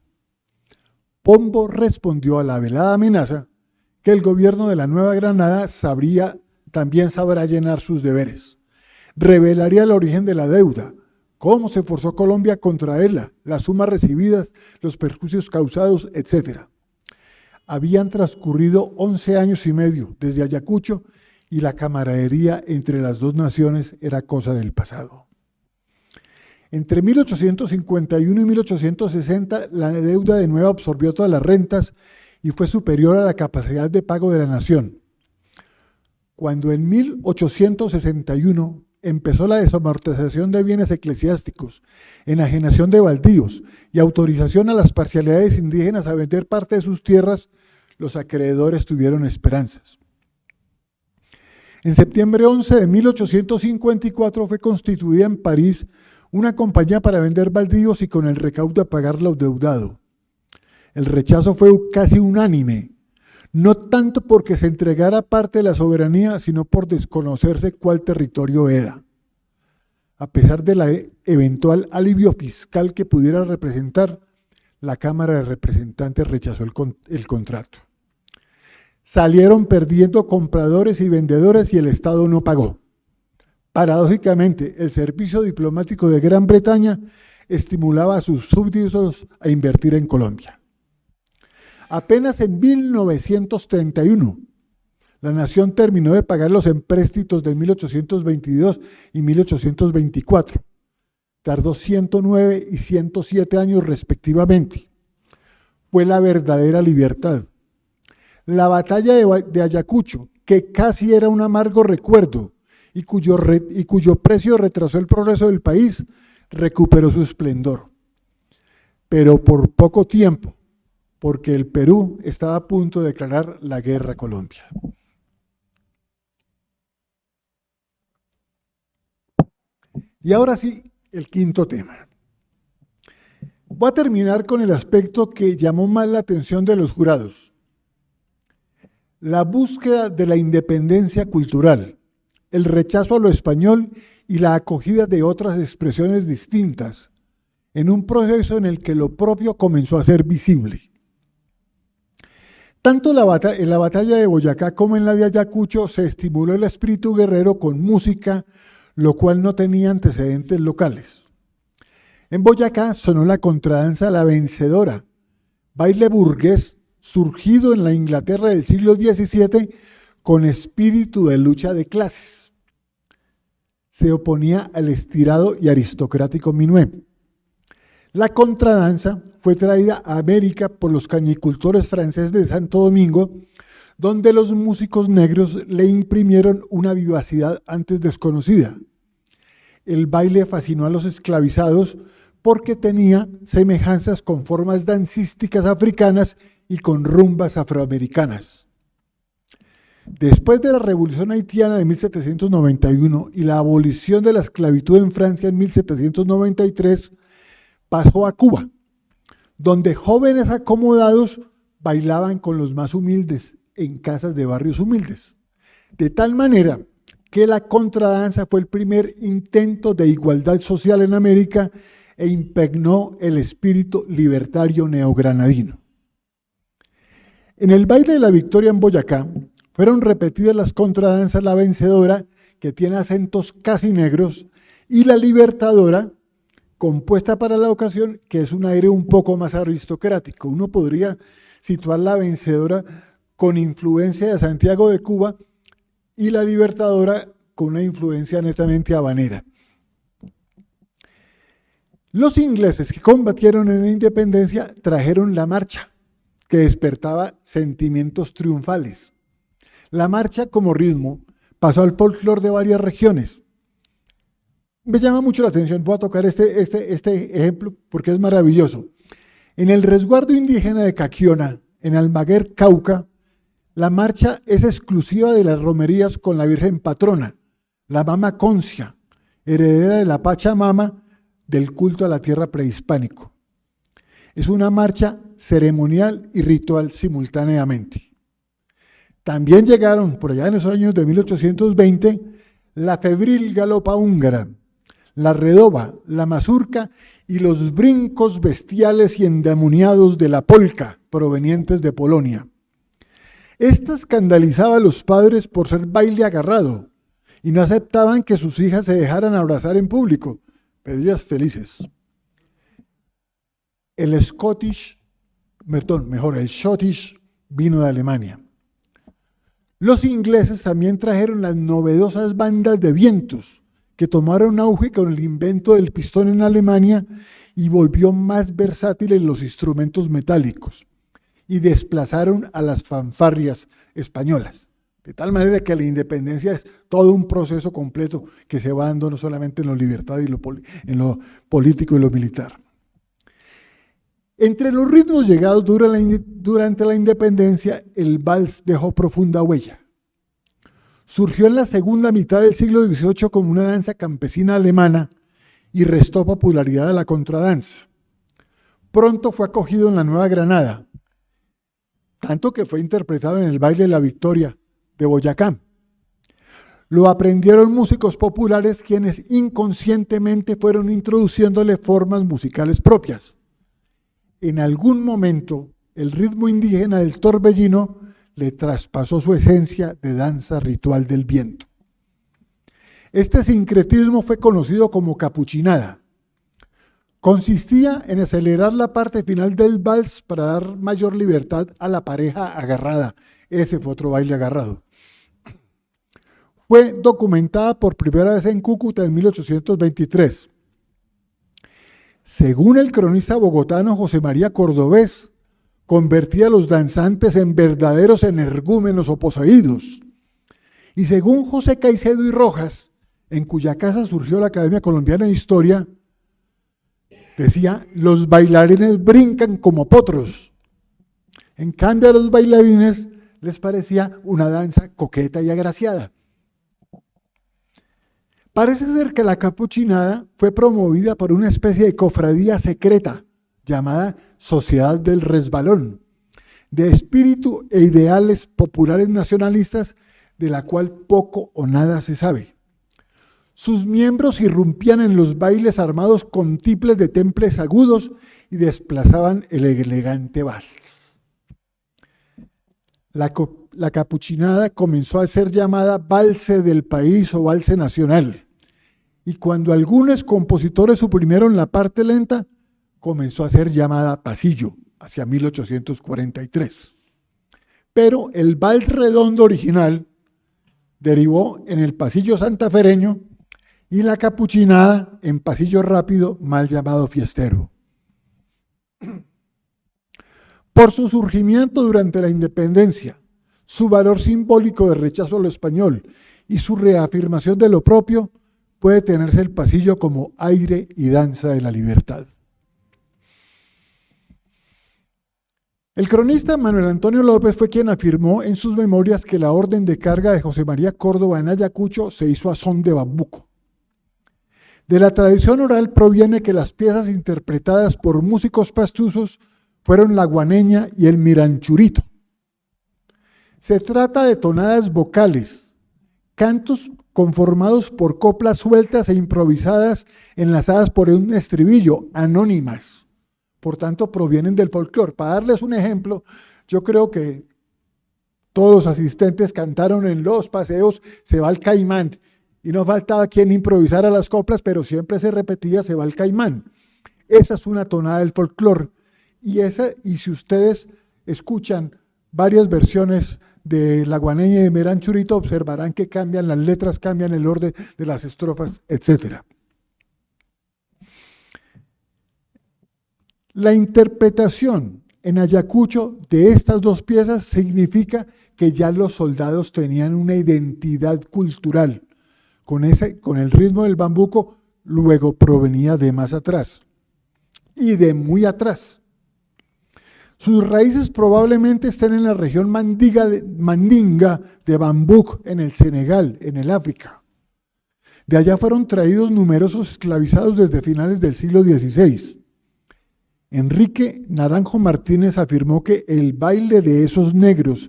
Pombo respondió a la velada amenaza que el gobierno de la Nueva Granada también sabrá llenar sus deberes. Revelaría el origen de la deuda, cómo se forzó Colombia a contraerla, las sumas recibidas, los perjuicios causados, etc. Habían transcurrido 11 años y medio desde Ayacucho y la camaradería entre las dos naciones era cosa del pasado. Entre 1851 y 1860, la deuda de nuevo absorbió todas las rentas y fue superior a la capacidad de pago de la nación. Cuando en 1861 empezó la desamortización de bienes eclesiásticos, enajenación de baldíos y autorización a las parcialidades indígenas a vender parte de sus tierras, los acreedores tuvieron esperanzas. En septiembre 11 de 1854 fue constituida en París una compañía para vender baldíos y con el recaudo a pagar lo deudado. El rechazo fue casi unánime, no tanto porque se entregara parte de la soberanía, sino por desconocerse cuál territorio era. A pesar de la eventual alivio fiscal que pudiera representar, la Cámara de Representantes rechazó el contrato. Salieron perdiendo compradores y vendedores y el Estado no pagó. Paradójicamente, el servicio diplomático de Gran Bretaña estimulaba a sus súbditos a invertir en Colombia. Apenas en 1931, la nación terminó de pagar los empréstitos de 1822 y 1824. Tardó 109 y 107 años respectivamente. Fue la verdadera libertad. La batalla de Ayacucho, que casi era un amargo recuerdo y cuyo precio retrasó el progreso del país, recuperó su esplendor. Pero por poco tiempo, porque el Perú estaba a punto de declarar la guerra a Colombia. Y ahora sí, el quinto tema. Voy a terminar con el aspecto que llamó más la atención de los jurados. La búsqueda de la independencia cultural, el rechazo a lo español y la acogida de otras expresiones distintas, en un proceso en el que lo propio comenzó a ser visible. Tanto en la batalla de Boyacá como en la de Ayacucho se estimuló el espíritu guerrero con música, lo cual no tenía antecedentes locales. En Boyacá sonó la contradanza La Vencedora, baile burgués surgido en la Inglaterra del siglo XVII con espíritu de lucha de clases. Se oponía al estirado y aristocrático minué. La contradanza fue traída a América por los cañicultores franceses de Santo Domingo, donde los músicos negros le imprimieron una vivacidad antes desconocida. El baile fascinó a los esclavizados porque tenía semejanzas con formas dancísticas africanas y con rumbas afroamericanas. Después de la Revolución Haitiana de 1791 y la abolición de la esclavitud en Francia en 1793, pasó a Cuba, donde jóvenes acomodados bailaban con los más humildes en casas de barrios humildes. De tal manera que la contradanza fue el primer intento de igualdad social en América e impregnó el espíritu libertario neogranadino. En el baile de la Victoria en Boyacá fueron repetidas las contradanzas La Vencedora, que tiene acentos casi negros, y La Libertadora, compuesta para la ocasión, que es un aire un poco más aristocrático. Uno podría situar La Vencedora con influencia de Santiago de Cuba y La Libertadora con una influencia netamente habanera. Los ingleses que combatieron en la independencia trajeron la marcha, que despertaba sentimientos triunfales. La marcha como ritmo pasó al folclore de varias regiones. Me llama mucho la atención, voy a tocar este ejemplo porque es maravilloso. En el resguardo indígena de Caquiona, en Almaguer, Cauca, la marcha es exclusiva de las romerías con la Virgen Patrona, la Mama Concia, heredera de la Pachamama del culto a la tierra prehispánico. Es una marcha ceremonial y ritual simultáneamente. También llegaron, por allá en los años de 1820, la febril galopa húngara, la redoba, la mazurca y los brincos bestiales y endemoniados de la polca, provenientes de Polonia. Esta escandalizaba a los padres por ser baile agarrado y no aceptaban que sus hijas se dejaran abrazar en público, pero ellas felices. El Scottish vino de Alemania. Los ingleses también trajeron las novedosas bandas de vientos, que tomaron auge con el invento del pistón en Alemania y volvió más versátiles los instrumentos metálicos, y desplazaron a las fanfarrias españolas. De tal manera que la independencia es todo un proceso completo que se va dando no solamente en lo libertad y en lo político y lo militar. Entre los ritmos llegados durante la independencia, el vals dejó profunda huella. Surgió en la segunda mitad del siglo XVIII como una danza campesina alemana y restó popularidad a la contradanza. Pronto fue acogido en la Nueva Granada, tanto que fue interpretado en el baile de la Victoria de Boyacá. Lo aprendieron músicos populares quienes inconscientemente fueron introduciéndole formas musicales propias. En algún momento, el ritmo indígena del torbellino le traspasó su esencia de danza ritual del viento. Este sincretismo fue conocido como capuchinada. Consistía en acelerar la parte final del vals para dar mayor libertad a la pareja agarrada. Ese fue otro baile agarrado. Fue documentada por primera vez en Cúcuta en 1823. Según el cronista bogotano José María Cordobés, convertía a los danzantes en verdaderos energúmenos o poseídos. Y según José Caicedo y Rojas, en cuya casa surgió la Academia Colombiana de Historia, decía, los bailarines brincan como potros. En cambio a los bailarines les parecía una danza coqueta y agraciada. Parece ser que la capuchinada fue promovida por una especie de cofradía secreta llamada Sociedad del Resbalón, de espíritu e ideales populares nacionalistas de la cual poco o nada se sabe. Sus miembros irrumpían en los bailes armados con tiples de temples agudos y desplazaban el elegante vals. La capuchinada comenzó a ser llamada valse del país o valse nacional, y cuando algunos compositores suprimieron la parte lenta, comenzó a ser llamada pasillo, hacia 1843. Pero el vals redondo original derivó en el pasillo santafereño y la capuchinada en pasillo rápido, mal llamado fiestero. Por su surgimiento durante la independencia, su valor simbólico de rechazo a lo español y su reafirmación de lo propio, puede tenerse el pasillo como aire y danza de la libertad. El cronista Manuel Antonio López fue quien afirmó en sus memorias que la orden de carga de José María Córdoba en Ayacucho se hizo a son de bambuco. De la tradición oral proviene que las piezas interpretadas por músicos pastusos fueron la guaneña y el miranchurito. Se trata de tonadas vocales, cantos conformados por coplas sueltas e improvisadas enlazadas por un estribillo, anónimas. Por tanto, provienen del folclore. Para darles un ejemplo, yo creo que todos los asistentes cantaron en los paseos Se va el caimán, y no faltaba quien improvisara las coplas, pero siempre se repetía Se va el caimán. Esa es una tonada del folclore, y si ustedes escuchan varias versiones de la guaneña y de miranchurito, observarán que cambian las letras, cambian el orden de las estrofas, etc. La interpretación en Ayacucho de estas dos piezas significa que ya los soldados tenían una identidad cultural. Con el ritmo del bambuco, luego provenía de más atrás y de muy atrás. Sus raíces probablemente estén en la región mandinga de Bambuc, en el Senegal, en el África. De allá fueron traídos numerosos esclavizados desde finales del siglo XVI. Enrique Naranjo Martínez afirmó que el baile de esos negros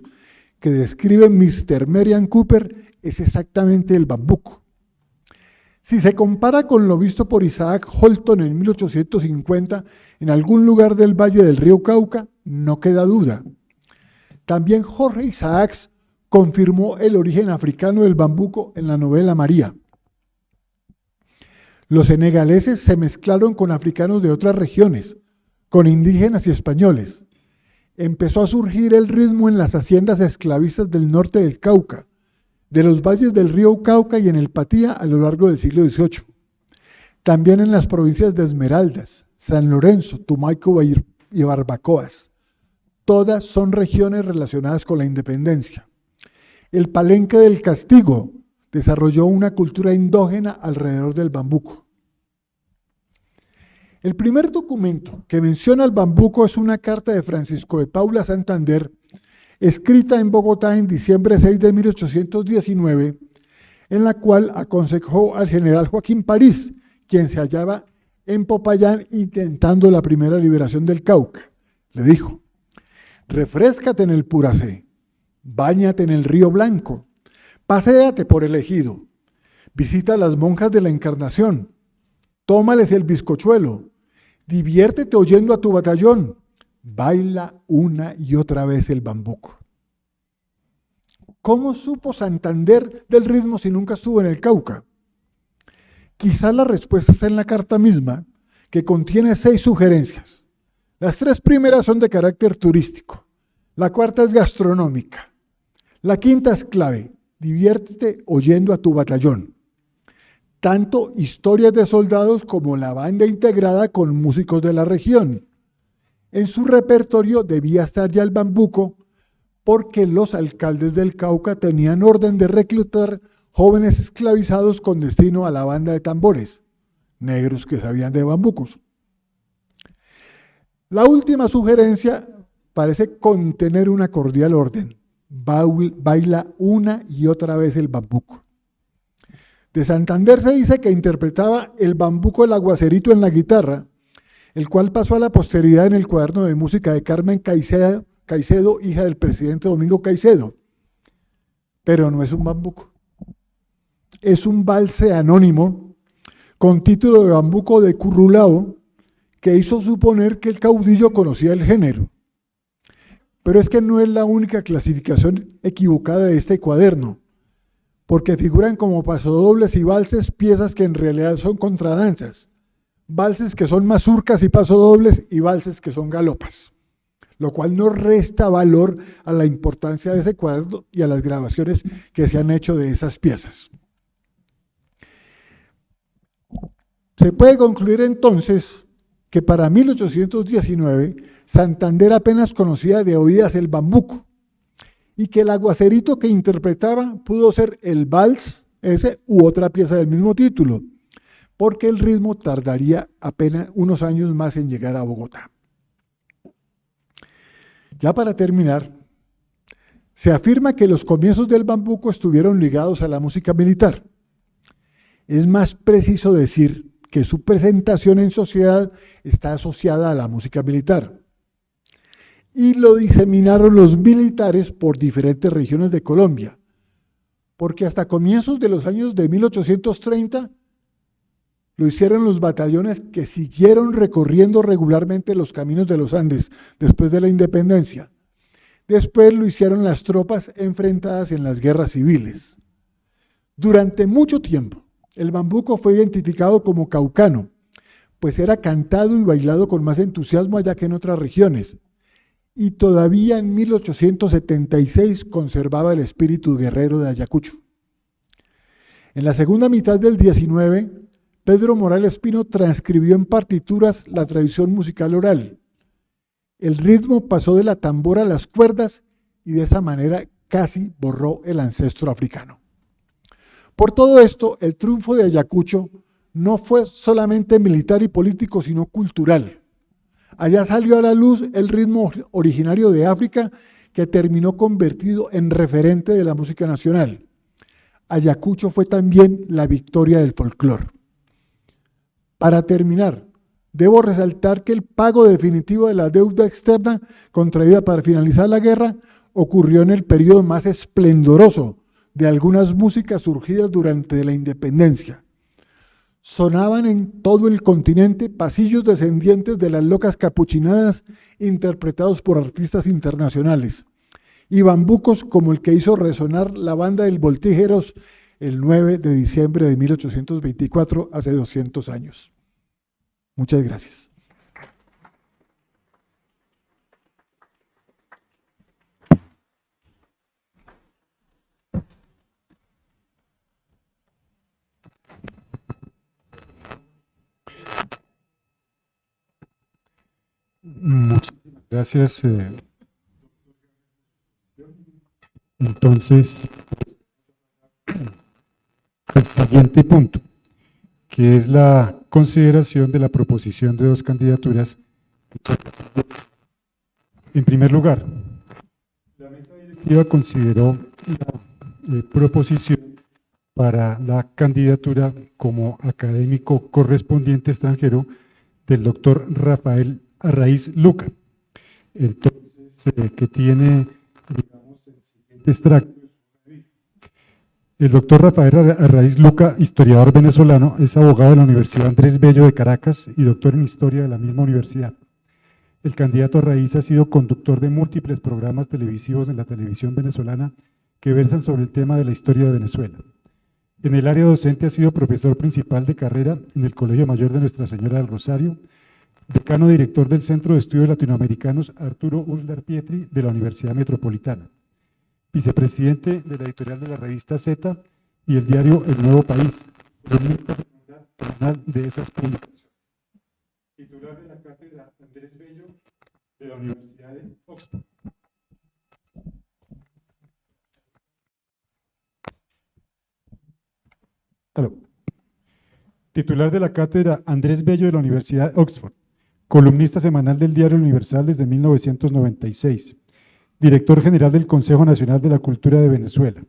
que describe Mr. Merian Cooper es exactamente el bambuco. Si se compara con lo visto por Isaac Holton en 1850 en algún lugar del valle del río Cauca, no queda duda. También Jorge Isaacs confirmó el origen africano del bambuco en la novela María. Los senegaleses se mezclaron con africanos de otras regiones, con indígenas y españoles. Empezó a surgir el ritmo en las haciendas esclavistas del norte del Cauca, de los valles del río Cauca y en el Patía a lo largo del siglo XVIII. También en las provincias de Esmeraldas, San Lorenzo, Tumaco y Barbacoas. Todas son regiones relacionadas con la independencia. El Palenque del Castigo desarrolló una cultura endógena alrededor del bambuco. El primer documento que menciona el bambuco es una carta de Francisco de Paula Santander, escrita en Bogotá en diciembre 6 de 1819, en la cual aconsejó al general Joaquín París, quien se hallaba en Popayán intentando la primera liberación del Cauca. Le dijo: refréscate en el Puracé, báñate en el Río Blanco, paséate por el Ejido, visita a las monjas de la Encarnación, tómales el bizcochuelo, diviértete oyendo a tu batallón, baila una y otra vez el bambuco. ¿Cómo supo Santander del ritmo si nunca estuvo en el Cauca? Quizá la respuesta está en la carta misma, que contiene 6 sugerencias. Las 3 primeras son de carácter turístico, la cuarta es gastronómica, la quinta es clave: diviértete oyendo a tu batallón. Tanto historias de soldados como la banda integrada con músicos de la región. En su repertorio debía estar ya el bambuco, porque los alcaldes del Cauca tenían orden de reclutar jóvenes esclavizados con destino a la banda de tambores, negros que sabían de bambucos. La última sugerencia parece contener una cordial orden: baila una y otra vez el bambuco. De Santander se dice que interpretaba el bambuco El Aguacerito en la guitarra, el cual pasó a la posteridad en el cuaderno de música de Carmen Caicedo, hija del presidente Domingo Caicedo. Pero no es un bambuco. Es un valse anónimo con título de Bambuco de Currulao, que hizo suponer que el caudillo conocía el género. Pero es que no es la única clasificación equivocada de este cuaderno, porque figuran como pasodobles y valses piezas que en realidad son contradanzas, valses que son mazurcas y pasodobles y valses que son galopas, lo cual no resta valor a la importancia de ese cuaderno y a las grabaciones que se han hecho de esas piezas. Se puede concluir entonces que para 1819 Santander apenas conocía de oídas el bambuco, y que el aguacerito que interpretaba pudo ser el vals ese u otra pieza del mismo título, porque el ritmo tardaría apenas unos años más en llegar a Bogotá. Ya para terminar, se afirma que los comienzos del bambuco estuvieron ligados a la música militar. Es más preciso decir que su presentación en sociedad está asociada a la música militar. Y lo diseminaron los militares por diferentes regiones de Colombia, porque hasta comienzos de los años de 1830 lo hicieron los batallones que siguieron recorriendo regularmente los caminos de los Andes después de la independencia. Después lo hicieron las tropas enfrentadas en las guerras civiles. Durante mucho tiempo, el bambuco fue identificado como caucano, pues era cantado y bailado con más entusiasmo allá que en otras regiones, y todavía en 1876 conservaba el espíritu guerrero de Ayacucho. En la segunda mitad del 19, Pedro Morales Pino transcribió en partituras la tradición musical oral. El ritmo pasó de la tambora a las cuerdas y de esa manera casi borró el ancestro africano. Por todo esto, el triunfo de Ayacucho no fue solamente militar y político, sino cultural. Allá salió a la luz el ritmo originario de África, que terminó convertido en referente de la música nacional. Ayacucho fue también la victoria del folclore. Para terminar, debo resaltar que el pago definitivo de la deuda externa contraída para finalizar la guerra ocurrió en el periodo más esplendoroso de algunas músicas surgidas durante la independencia. Sonaban en todo el continente pasillos descendientes de las locas capuchinadas interpretados por artistas internacionales, y bambucos como el que hizo resonar la banda del Voltígeros el 9 de diciembre de 1824, hace 200 años. Muchas gracias. Muchas gracias. Entonces, el siguiente punto, que es la consideración de la proposición de 2 candidaturas. En primer lugar, la mesa directiva consideró la proposición para la candidatura como académico correspondiente extranjero del doctor Rafael Arraiz Luca. Entonces, que tiene, digamos, el siguiente extracto. El doctor Rafael Arraiz Luca, historiador venezolano, es abogado de la Universidad Andrés Bello de Caracas y doctor en historia de la misma universidad. El candidato Arraiz ha sido conductor de múltiples programas televisivos en la televisión venezolana que versan sobre el tema de la historia de Venezuela. En el área docente ha sido profesor principal de carrera en el Colegio Mayor de Nuestra Señora del Rosario, decano director del Centro de Estudios Latinoamericanos Arturo Uslar Pietri de la Universidad Metropolitana, vicepresidente de la editorial de la revista Z y el diario El Nuevo País, columnista semanal de esas publicaciones. Titular de la cátedra Andrés Bello de la Universidad de Oxford. Aló. Titular de la cátedra Andrés Bello de la Universidad de Oxford, columnista semanal del diario Universal desde 1996, director general del Consejo Nacional de la Cultura de Venezuela,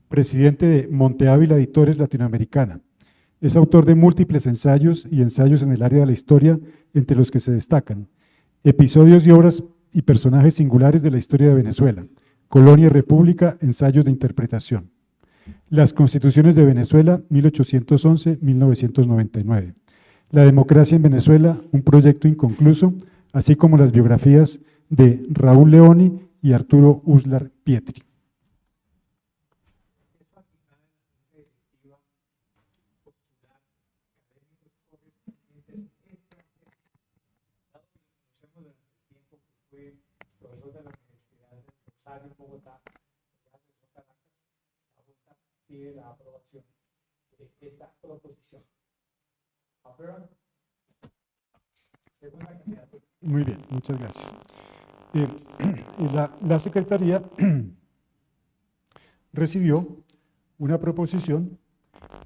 presidente de Monte Ávila Editores Latinoamericana. Es autor de múltiples ensayos y ensayos en el área de la historia, entre los que se destacan episodios y obras y personajes singulares de la historia de Venezuela, Colonia y República, ensayos de interpretación. Las Constituciones de Venezuela, 1811-1999. La democracia en Venezuela, un proyecto inconcluso, así como las biografías de Raúl Leoni y Arturo Uslar Pietri. Pide la aprobación de esta proposición. ¿Aprueban? Segunda candidatura. Muy bien, muchas gracias. La Secretaría recibió una proposición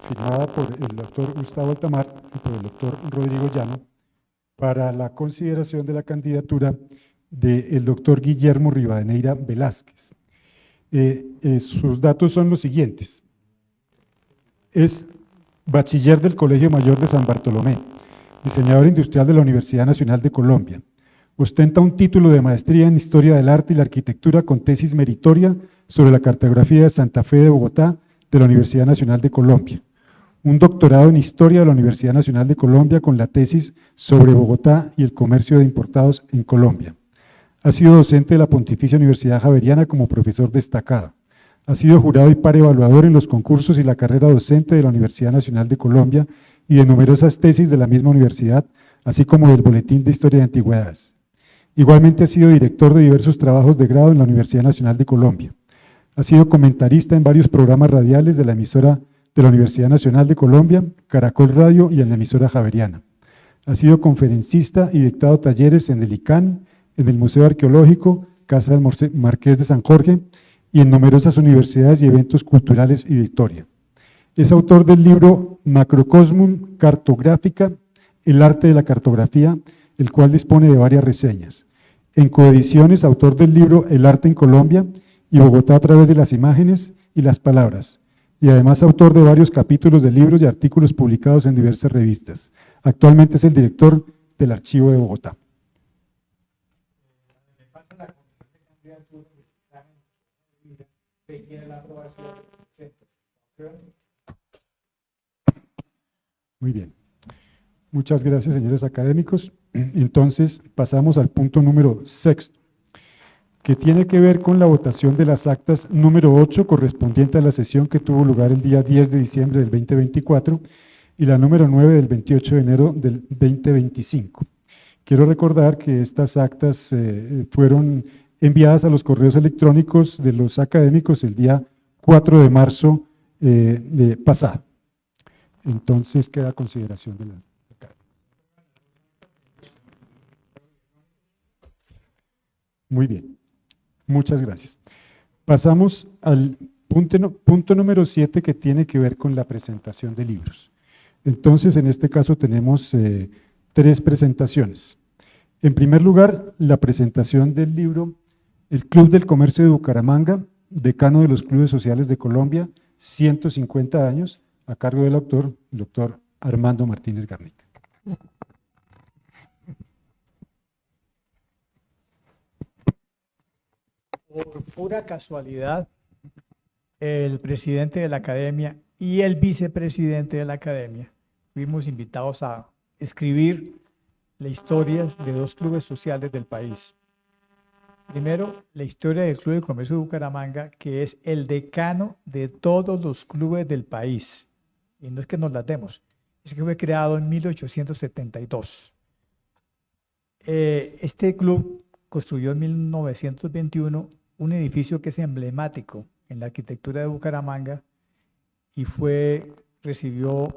firmada por el doctor Gustavo Altamar y por el doctor Rodrigo Llano para la consideración de la candidatura del doctor Guillermo Rivadeneira Velázquez. Sus datos son los siguientes. Es bachiller del Colegio Mayor de San Bartolomé, diseñador industrial de la Universidad Nacional de Colombia. Ostenta un título de maestría en Historia del Arte y la Arquitectura con tesis meritoria sobre la cartografía de Santa Fe de Bogotá de la Universidad Nacional de Colombia. Un doctorado en Historia de la Universidad Nacional de Colombia con la tesis sobre Bogotá y el comercio de importados en Colombia. Ha sido docente de la Pontificia Universidad Javeriana como profesor destacado. Ha sido jurado y par evaluador en los concursos y la carrera docente de la Universidad Nacional de Colombia y de numerosas tesis de la misma universidad, así como del Boletín de Historia de Antigüedades. Igualmente ha sido director de diversos trabajos de grado en la Universidad Nacional de Colombia. Ha sido comentarista en varios programas radiales de la emisora de la Universidad Nacional de Colombia, Caracol Radio y en la emisora Javeriana. Ha sido conferencista y dictado talleres en el ICANN, en el Museo Arqueológico, Casa del Marqués de San Jorge, y en numerosas universidades y eventos culturales y de historia. Es autor del libro Macrocosmum Cartográfica, el arte de la cartografía, el cual dispone de varias reseñas. En coediciones, autor del libro El arte en Colombia y Bogotá a través de las imágenes y las palabras, y además autor de varios capítulos de libros y artículos publicados en diversas revistas. Actualmente es el director del Archivo de Bogotá. Muy bien. Muchas gracias, señores académicos. Entonces, pasamos al punto número 6, que tiene que ver con la votación de las actas número 8, correspondiente a la sesión que tuvo lugar el día 10 de diciembre del 2024, y la número 9 del 28 de enero del 2025. Quiero recordar que estas actas fueron enviadas a los correos electrónicos de los académicos el día 4 de marzo pasado. Entonces queda a consideración de la académica. Muy bien, muchas gracias. Pasamos al punto número 7, que tiene que ver con la presentación de libros. Entonces, en este caso tenemos 3 presentaciones. En primer lugar, la presentación del libro El Club del Comercio de Bucaramanga, decano de los Clubes Sociales de Colombia, 150 años, a cargo del autor, el doctor Armando Martínez Garnica. Por pura casualidad, el presidente de la academia y el vicepresidente de la academia fuimos invitados a escribir las historias de dos clubes sociales del país. Primero, la historia del Club de Comercio de Bucaramanga, que es el decano de todos los clubes del país. Y no es que nos las demos, es que fue creado en 1872. Este club construyó en 1921 un edificio que es emblemático en la arquitectura de Bucaramanga y recibió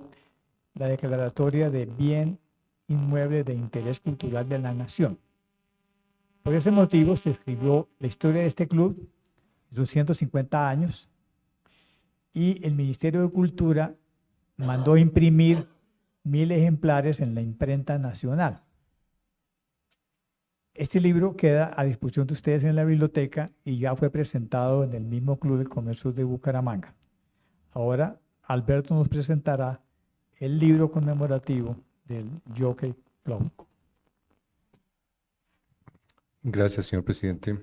la declaratoria de bien inmueble de interés cultural de la nación. Por ese motivo se escribió la historia de este club, sus 150 años, y el Ministerio de Cultura mandó imprimir 1000 ejemplares en la imprenta nacional. Este libro queda a disposición de ustedes en la biblioteca y ya fue presentado en el mismo Club de Comercio de Bucaramanga. Ahora Alberto nos presentará el libro conmemorativo del Jockey Club. Gracias, señor presidente.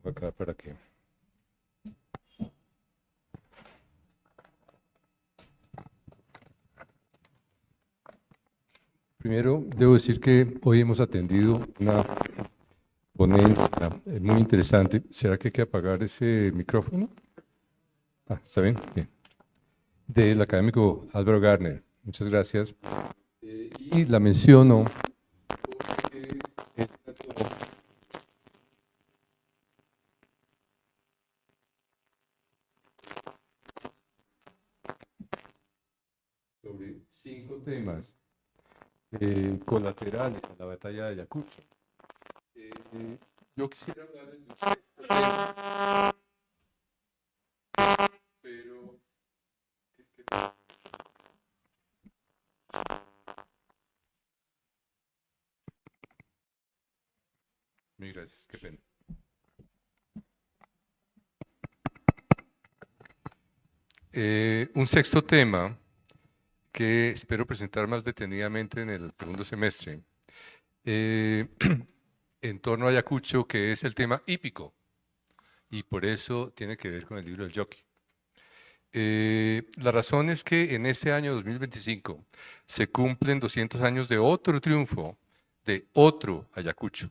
Acá para que. Primero, debo decir que hoy hemos atendido una ponencia muy interesante. ¿Será que hay que apagar ese micrófono? Ah, ¿está bien? Bien. Del académico Álvaro Garner. Muchas gracias. Y la menciono porque él trató sobre 5 temas colaterales a la batalla de Ayacucho. Yo quisiera hablarles de un sexto tema, pero muy gracias, qué pena. Un sexto tema que espero presentar más detenidamente en el segundo semestre, en torno a Ayacucho, que es el tema hípico, y por eso tiene que ver con el libro del jockey. La razón es que en este año 2025 se cumplen 200 años de otro triunfo, de otro Ayacucho.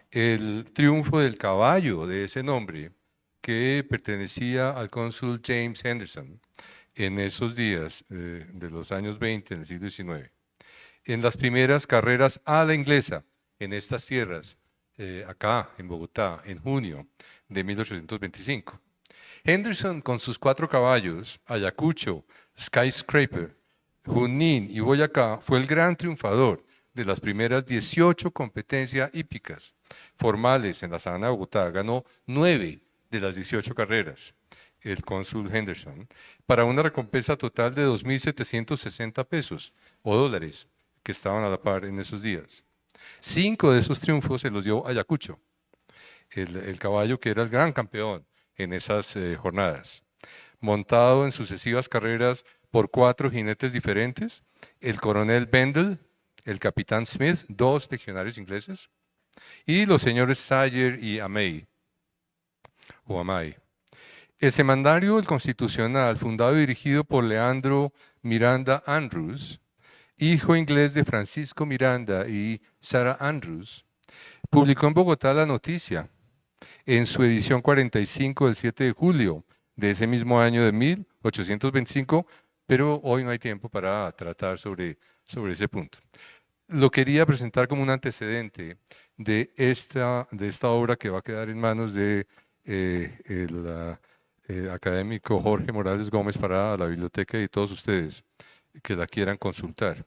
El triunfo del caballo de ese nombre, que pertenecía al cónsul James Henderson en esos días de los años 20 del siglo XIX. En las primeras carreras a la inglesa, en estas tierras, acá en Bogotá, en junio de 1825. Henderson, con sus 4 caballos, Ayacucho, Skyscraper, Junín y Boyacá, fue el gran triunfador de las primeras 18 competencias hípicas formales en la sabana de Bogotá. Ganó 9 de las 18 carreras, el cónsul Henderson, para una recompensa total de 2.760 pesos o dólares, que estaban a la par en esos días. 5 de esos triunfos se los dio Ayacucho, el caballo que era el gran campeón en esas jornadas. Montado en sucesivas carreras por 4 jinetes diferentes, el coronel Bendel, el capitán Smith, 2 legionarios ingleses, y los señores Sayer y Amay. El semanario El Constitucional, fundado y dirigido por Leandro Miranda Andrews, hijo inglés de Francisco Miranda y Sarah Andrews, publicó en Bogotá la noticia en su edición 45 del 7 de julio de ese mismo año de 1825, pero hoy no hay tiempo para tratar sobre ese punto. Lo quería presentar como un antecedente de esta obra que va a quedar en manos de el académico Jorge Morales Gómez para la biblioteca y todos ustedes que la quieran consultar.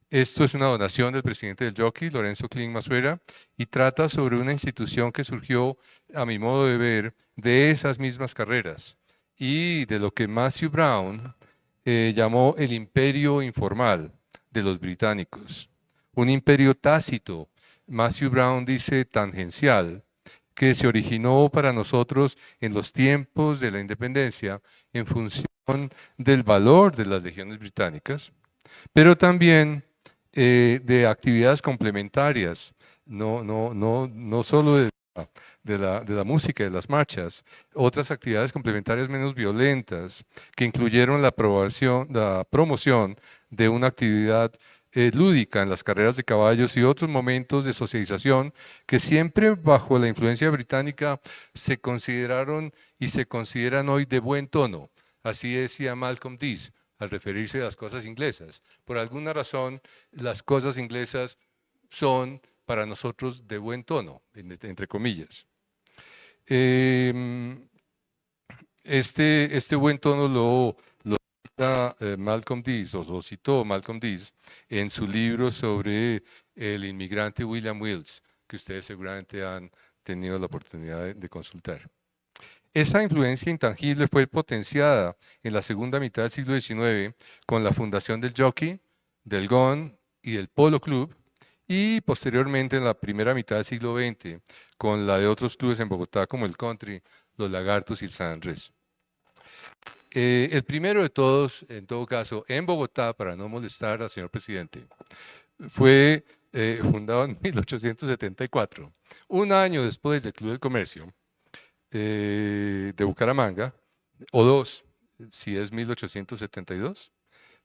Esto es una donación del presidente del jockey, Lorenzo Kling Masuera, y trata sobre una institución que surgió, a mi modo de ver, de esas mismas carreras y de lo que Matthew Brown llamó el imperio informal de los británicos. Un imperio tácito, Matthew Brown dice tangencial, que se originó para nosotros en los tiempos de la independencia en función del valor de las legiones británicas, pero también de actividades complementarias, no solo de la música, de las marchas, otras actividades complementarias menos violentas, que incluyeron la promoción de una actividad lúdica en las carreras de caballos y otros momentos de socialización que siempre bajo la influencia británica se consideraron y se consideran hoy de buen tono. Así decía Malcolm Dees al referirse a las cosas inglesas. Por alguna razón, las cosas inglesas son para nosotros de buen tono, entre comillas. Este buen tono lo cita Malcolm Dees, o lo citó Malcolm Dees en su libro sobre el inmigrante William Wills, que ustedes seguramente han tenido la oportunidad de consultar. Esa influencia intangible fue potenciada en la segunda mitad del siglo XIX con la fundación del Jockey, del Gón y del Polo Club, y posteriormente en la primera mitad del siglo XX con la de otros clubes en Bogotá como el Country, los Lagartos y el San Andrés. El primero de todos, en todo caso, en Bogotá, para no molestar al señor presidente, fue fundado en 1874, un año después del Club del Comercio de Bucaramanga, o dos, si es 1872,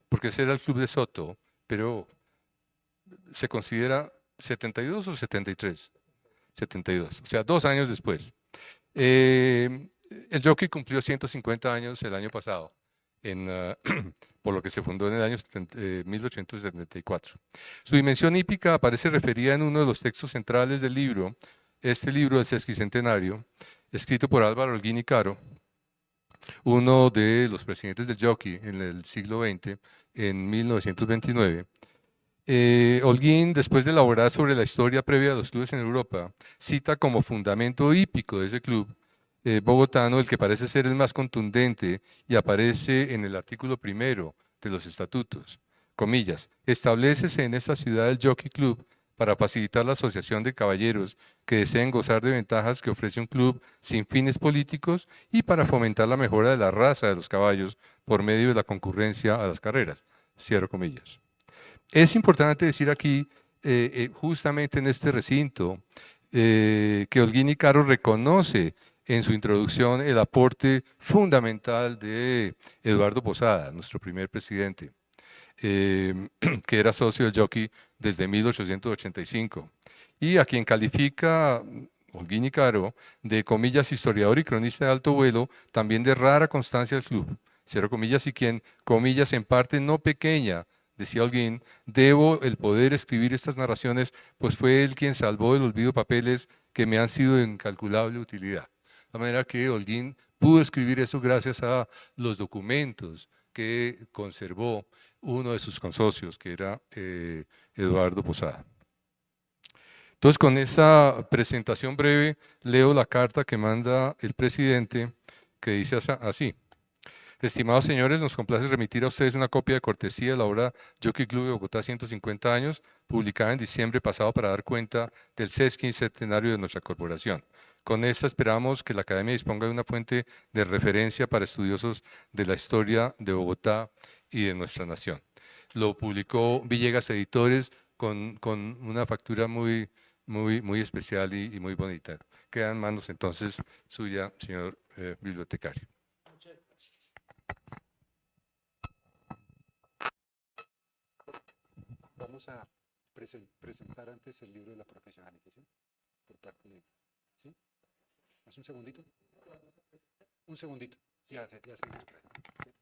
porque ese era el Club de Soto, pero se considera 72 o 73, 72, o sea, 2 años después. El Jockey cumplió 150 años el año pasado, por lo que se fundó en el año 1874. Su dimensión hípica aparece referida en uno de los textos centrales del libro, este libro del Sesquicentenario, escrito por Álvaro Holguín y Caro, uno de los presidentes del Jockey en el siglo XX, en 1929. Holguín, después de elaborar sobre la historia previa de los clubes en Europa, cita como fundamento hípico de ese club bogotano el que parece ser el más contundente y aparece en el artículo primero de los estatutos. Comillas, establécese en esta ciudad el Jockey Club para facilitar la asociación de caballeros que deseen gozar de ventajas que ofrece un club sin fines políticos y para fomentar la mejora de la raza de los caballos por medio de la concurrencia a las carreras. Cierro comillas. Es importante decir aquí, justamente en este recinto, que Holguín y Caro reconoce en su introducción el aporte fundamental de Eduardo Posada, nuestro primer presidente, que era socio del Jockey desde 1885, y a quien califica Holguín y Caro de, comillas, historiador y cronista de alto vuelo, también de rara constancia del club, cierro comillas, y quien, comillas, en parte no pequeña, decía Holguín, debo el poder escribir estas narraciones, pues fue él quien salvó del olvido papeles que me han sido de incalculable utilidad. De manera que Holguín pudo escribir eso gracias a los documentos que conservó uno de sus consocios, que era Eduardo Posada. Entonces, con esa presentación breve, leo la carta que manda el presidente, que dice así. Estimados señores, nos complace remitir a ustedes una copia de cortesía de la obra Jockey Club de Bogotá 150 años, publicada en diciembre pasado para dar cuenta del sesquicentenario de nuestra corporación. Con esta esperamos que la Academia disponga de una fuente de referencia para estudiosos de la historia de Bogotá y de nuestra nación. Lo publicó Villegas Editores con una factura muy especial y muy bonita. Queda en manos entonces suya, señor bibliotecario. Vamos a presentar antes el libro de la profesionalización por parte de... ¿Sí? ¿Más un segundito? Un segundito. Ya seguimos por ahí.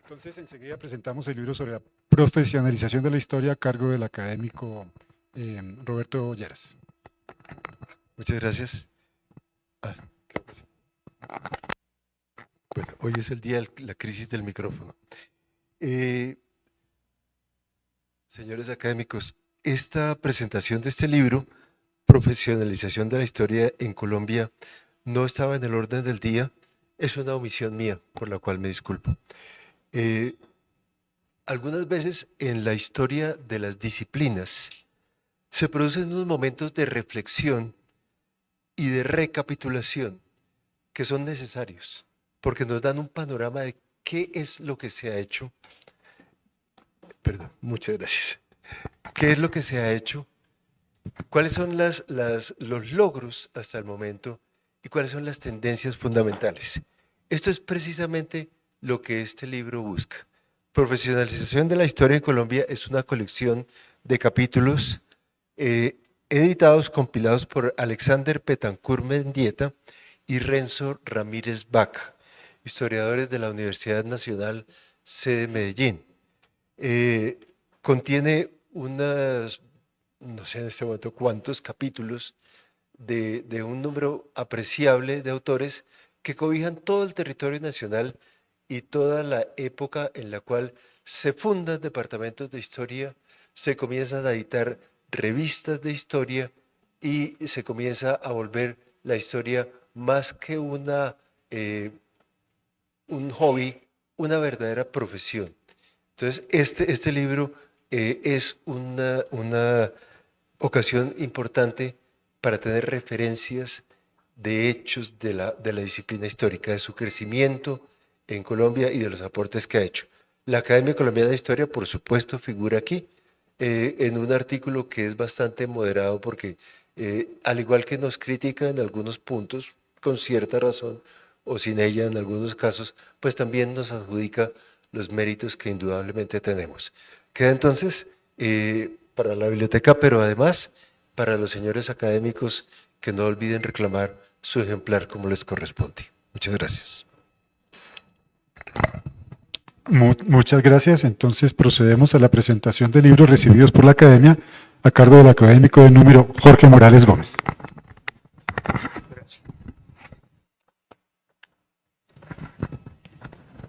Entonces, enseguida presentamos el libro sobre la profesionalización de la historia a cargo del académico Roberto Lleras. Muchas gracias. Bueno, hoy es el día de la crisis del micrófono. Señores académicos, esta presentación de este libro, Profesionalización de la Historia en Colombia, no estaba en el orden del día. Es una omisión mía, por la cual me disculpo. Algunas veces en la historia de las disciplinas se producen unos momentos de reflexión y de recapitulación que son necesarios, porque nos dan un panorama de qué es lo que se ha hecho. Perdón, muchas gracias. ¿Qué es lo que se ha hecho? ¿Cuáles son los logros hasta el momento? ¿Y cuáles son las tendencias fundamentales? Esto es precisamente lo que este libro busca. Profesionalización de la historia en Colombia es una colección de capítulos editados, compilados por Alexander Betancourt Mendieta y Renzo Ramírez Vaca, historiadores de la Universidad Nacional sede Medellín. Contiene unas, no sé en este momento cuántos capítulos de un número apreciable de autores que cobijan todo el territorio nacional y toda la época en la cual se fundan departamentos de historia, se comienzan a editar revistas de historia y se comienza a volver la historia más que un hobby, una verdadera profesión. Entonces, este libro es una ocasión importante para tener referencias de hechos de la disciplina histórica, de su crecimiento en Colombia y de los aportes que ha hecho. La Academia Colombiana de Historia, por supuesto, figura aquí en un artículo que es bastante moderado porque, al igual que nos critica en algunos puntos, con cierta razón o sin ella en algunos casos, pues también nos adjudica los méritos que indudablemente tenemos. Queda entonces para la biblioteca, pero además para los señores académicos que no olviden reclamar su ejemplar como les corresponde. Muchas gracias. Muchas gracias. Entonces procedemos a la presentación de libros recibidos por la Academia a cargo del académico de número Jorge Morales Gómez.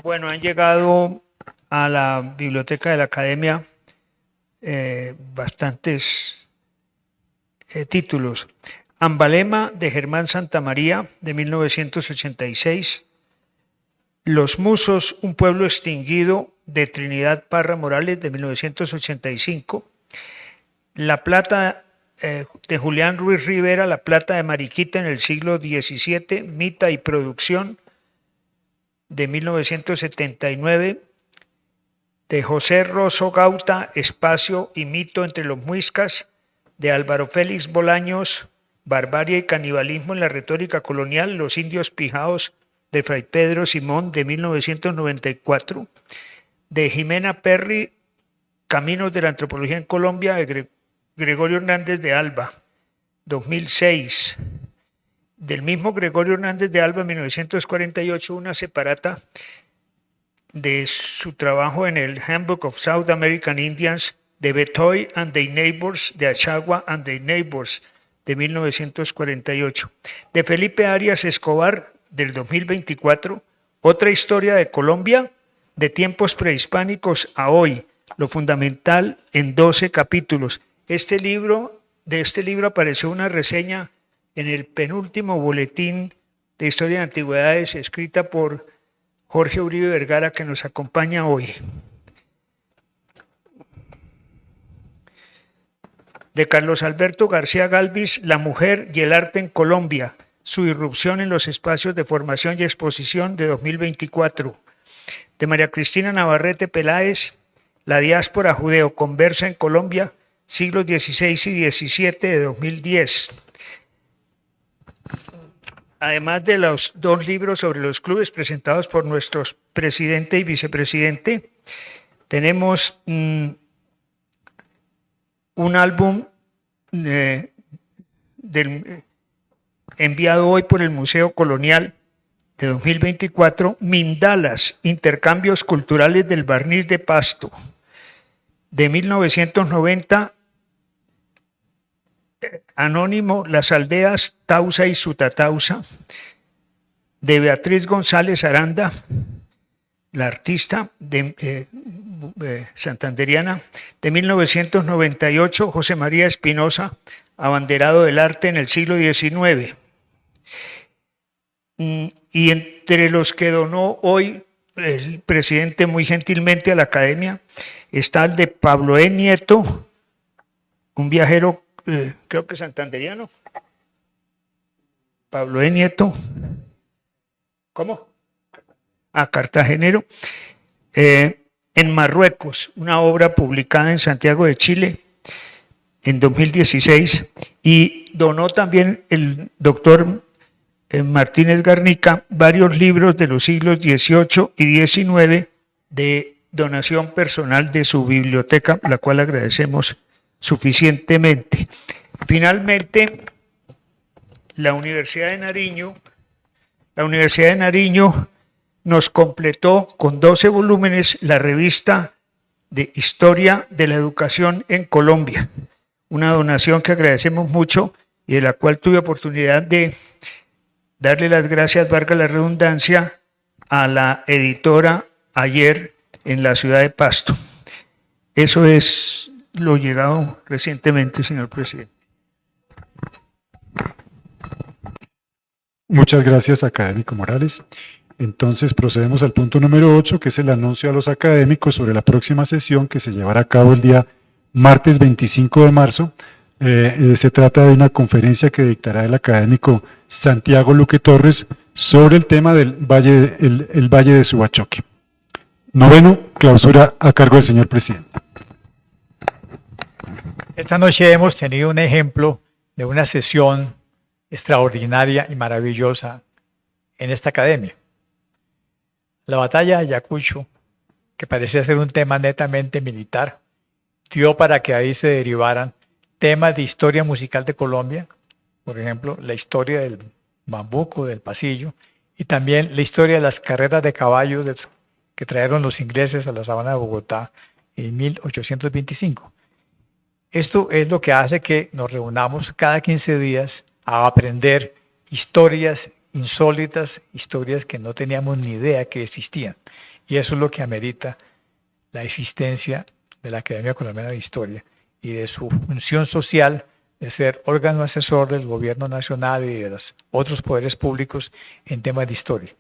Bueno, han llegado a la biblioteca de la Academia bastantes títulos. Ambalema, de Germán Santamaría, de 1986. Los Musos, un pueblo extinguido, de Trinidad Parra Morales, de 1985. La Plata, de Julián Ruiz Rivera, La Plata de Mariquita en el siglo XVII, Mita y Producción, de 1979. De José Rosso Gauta, Espacio y Mito entre los Muiscas, de Álvaro Félix Bolaños, Barbarie y Canibalismo en la Retórica Colonial, Los Indios Pijaos, de Fray Pedro Simón, de 1994, de Jimena Perry, Caminos de la Antropología en Colombia, de Gregorio Hernández de Alba, 2006, del mismo Gregorio Hernández de Alba, 1948, una separata de su trabajo en el Handbook of South American Indians, de Betoy and their Neighbors, de Achagua and their Neighbors, de 1948, de Felipe Arias Escobar, del 2024, Otra historia de Colombia, de tiempos prehispánicos a hoy, lo fundamental en 12 capítulos. De este libro apareció una reseña en el penúltimo boletín de Historia de Antigüedades, escrita por Jorge Uribe Vergara, que nos acompaña hoy. De Carlos Alberto García Galvis, La mujer y el arte en Colombia, su irrupción en los espacios de formación y exposición, de 2024. De María Cristina Navarrete Peláez, La diáspora judeo-conversa en Colombia, siglos XVI y XVII, de 2010. Además de los 2 libros sobre los clubes presentados por nuestros presidente y vicepresidente, tenemos un álbum enviado hoy por el Museo Colonial, de 2024, Mindalas, Intercambios Culturales del Barniz de Pasto, de 1990, anónimo, Las Aldeas Tausa y Sutatausa, de Beatriz González Aranda, la artista santanderiana, de 1998, José María Espinosa, Abanderado del Arte en el siglo XIX. Y entre los que donó hoy el presidente muy gentilmente a la Academia está el de Pablo E. Nieto, un viajero, creo que santanderiano, Pablo de Nieto. ¿Cómo? Cartagenero. En Marruecos, una obra publicada en Santiago de Chile en 2016, y donó también el doctor Martínez Garnica varios libros de los siglos XVIII y XIX de donación personal de su biblioteca, la cual agradecemos suficientemente. Finalmente, la Universidad de Nariño nos completó con 12 volúmenes la revista de Historia de la Educación en Colombia, una donación que agradecemos mucho y de la cual tuve oportunidad de darle las gracias, valga la redundancia, a la editora ayer en la ciudad de Pasto. Eso es lo llegado recientemente, señor presidente. Muchas gracias, académico Morales. Entonces procedemos al punto número 8, que es el anuncio a los académicos sobre la próxima sesión que se llevará a cabo el día martes 25 de marzo. Se trata de una conferencia que dictará el académico Santiago Luque Torres sobre el tema del Valle, el Valle de Subachoque. Noveno, clausura a cargo del señor presidente. Esta noche hemos tenido un ejemplo de una sesión extraordinaria y maravillosa en esta academia. La batalla de Ayacucho, que parecía ser un tema netamente militar, dio para que ahí se derivaran temas de historia musical de Colombia, por ejemplo, la historia del bambuco, del pasillo, y también la historia de las carreras de caballos que trajeron los ingleses a la sabana de Bogotá en 1825. Esto es lo que hace que nos reunamos cada 15 días a aprender historias insólitas, historias que no teníamos ni idea que existían. Y eso es lo que amerita la existencia de la Academia Colombiana de Historia y de su función social de ser órgano asesor del gobierno nacional y de los otros poderes públicos en temas de historia.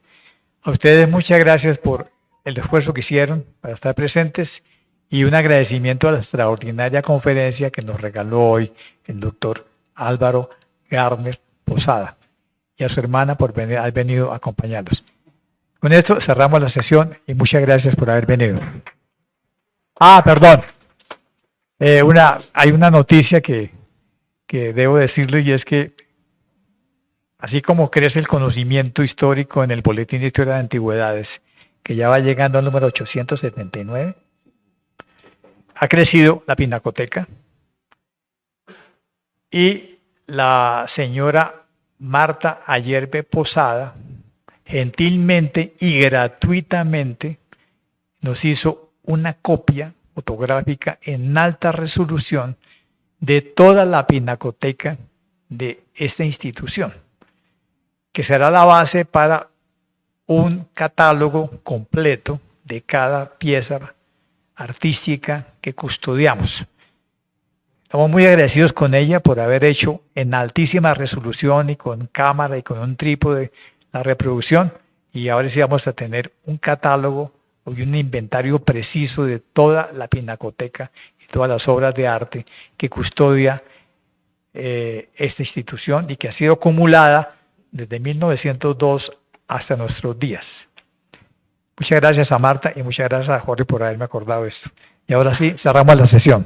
A ustedes muchas gracias por el esfuerzo que hicieron para estar presentes y un agradecimiento a la extraordinaria conferencia que nos regaló hoy el doctor Álvaro Gardner Posada y a su hermana por haber venido a acompañarnos. Con esto cerramos la sesión y muchas gracias por haber venido. Perdón. Hay una noticia que debo decirle, y es que así como crece el conocimiento histórico en el Boletín de Historia de Antigüedades, que ya va llegando al número 879, ha crecido la Pinacoteca y la señora Marta Ayerbe Posada gentilmente y gratuitamente nos hizo una copia fotográfica en alta resolución de toda la pinacoteca de esta institución, que será la base para un catálogo completo de cada pieza artística que custodiamos. Estamos muy agradecidos con ella por haber hecho en altísima resolución y con cámara y con un trípode la reproducción, y ahora sí vamos a tener un catálogo y un inventario preciso de toda la pinacoteca y todas las obras de arte que custodia esta institución y que ha sido acumulada desde 1902 hasta nuestros días. Muchas gracias a Marta y muchas gracias a Jorge por haberme acordado esto. Y ahora sí, cerramos la sesión.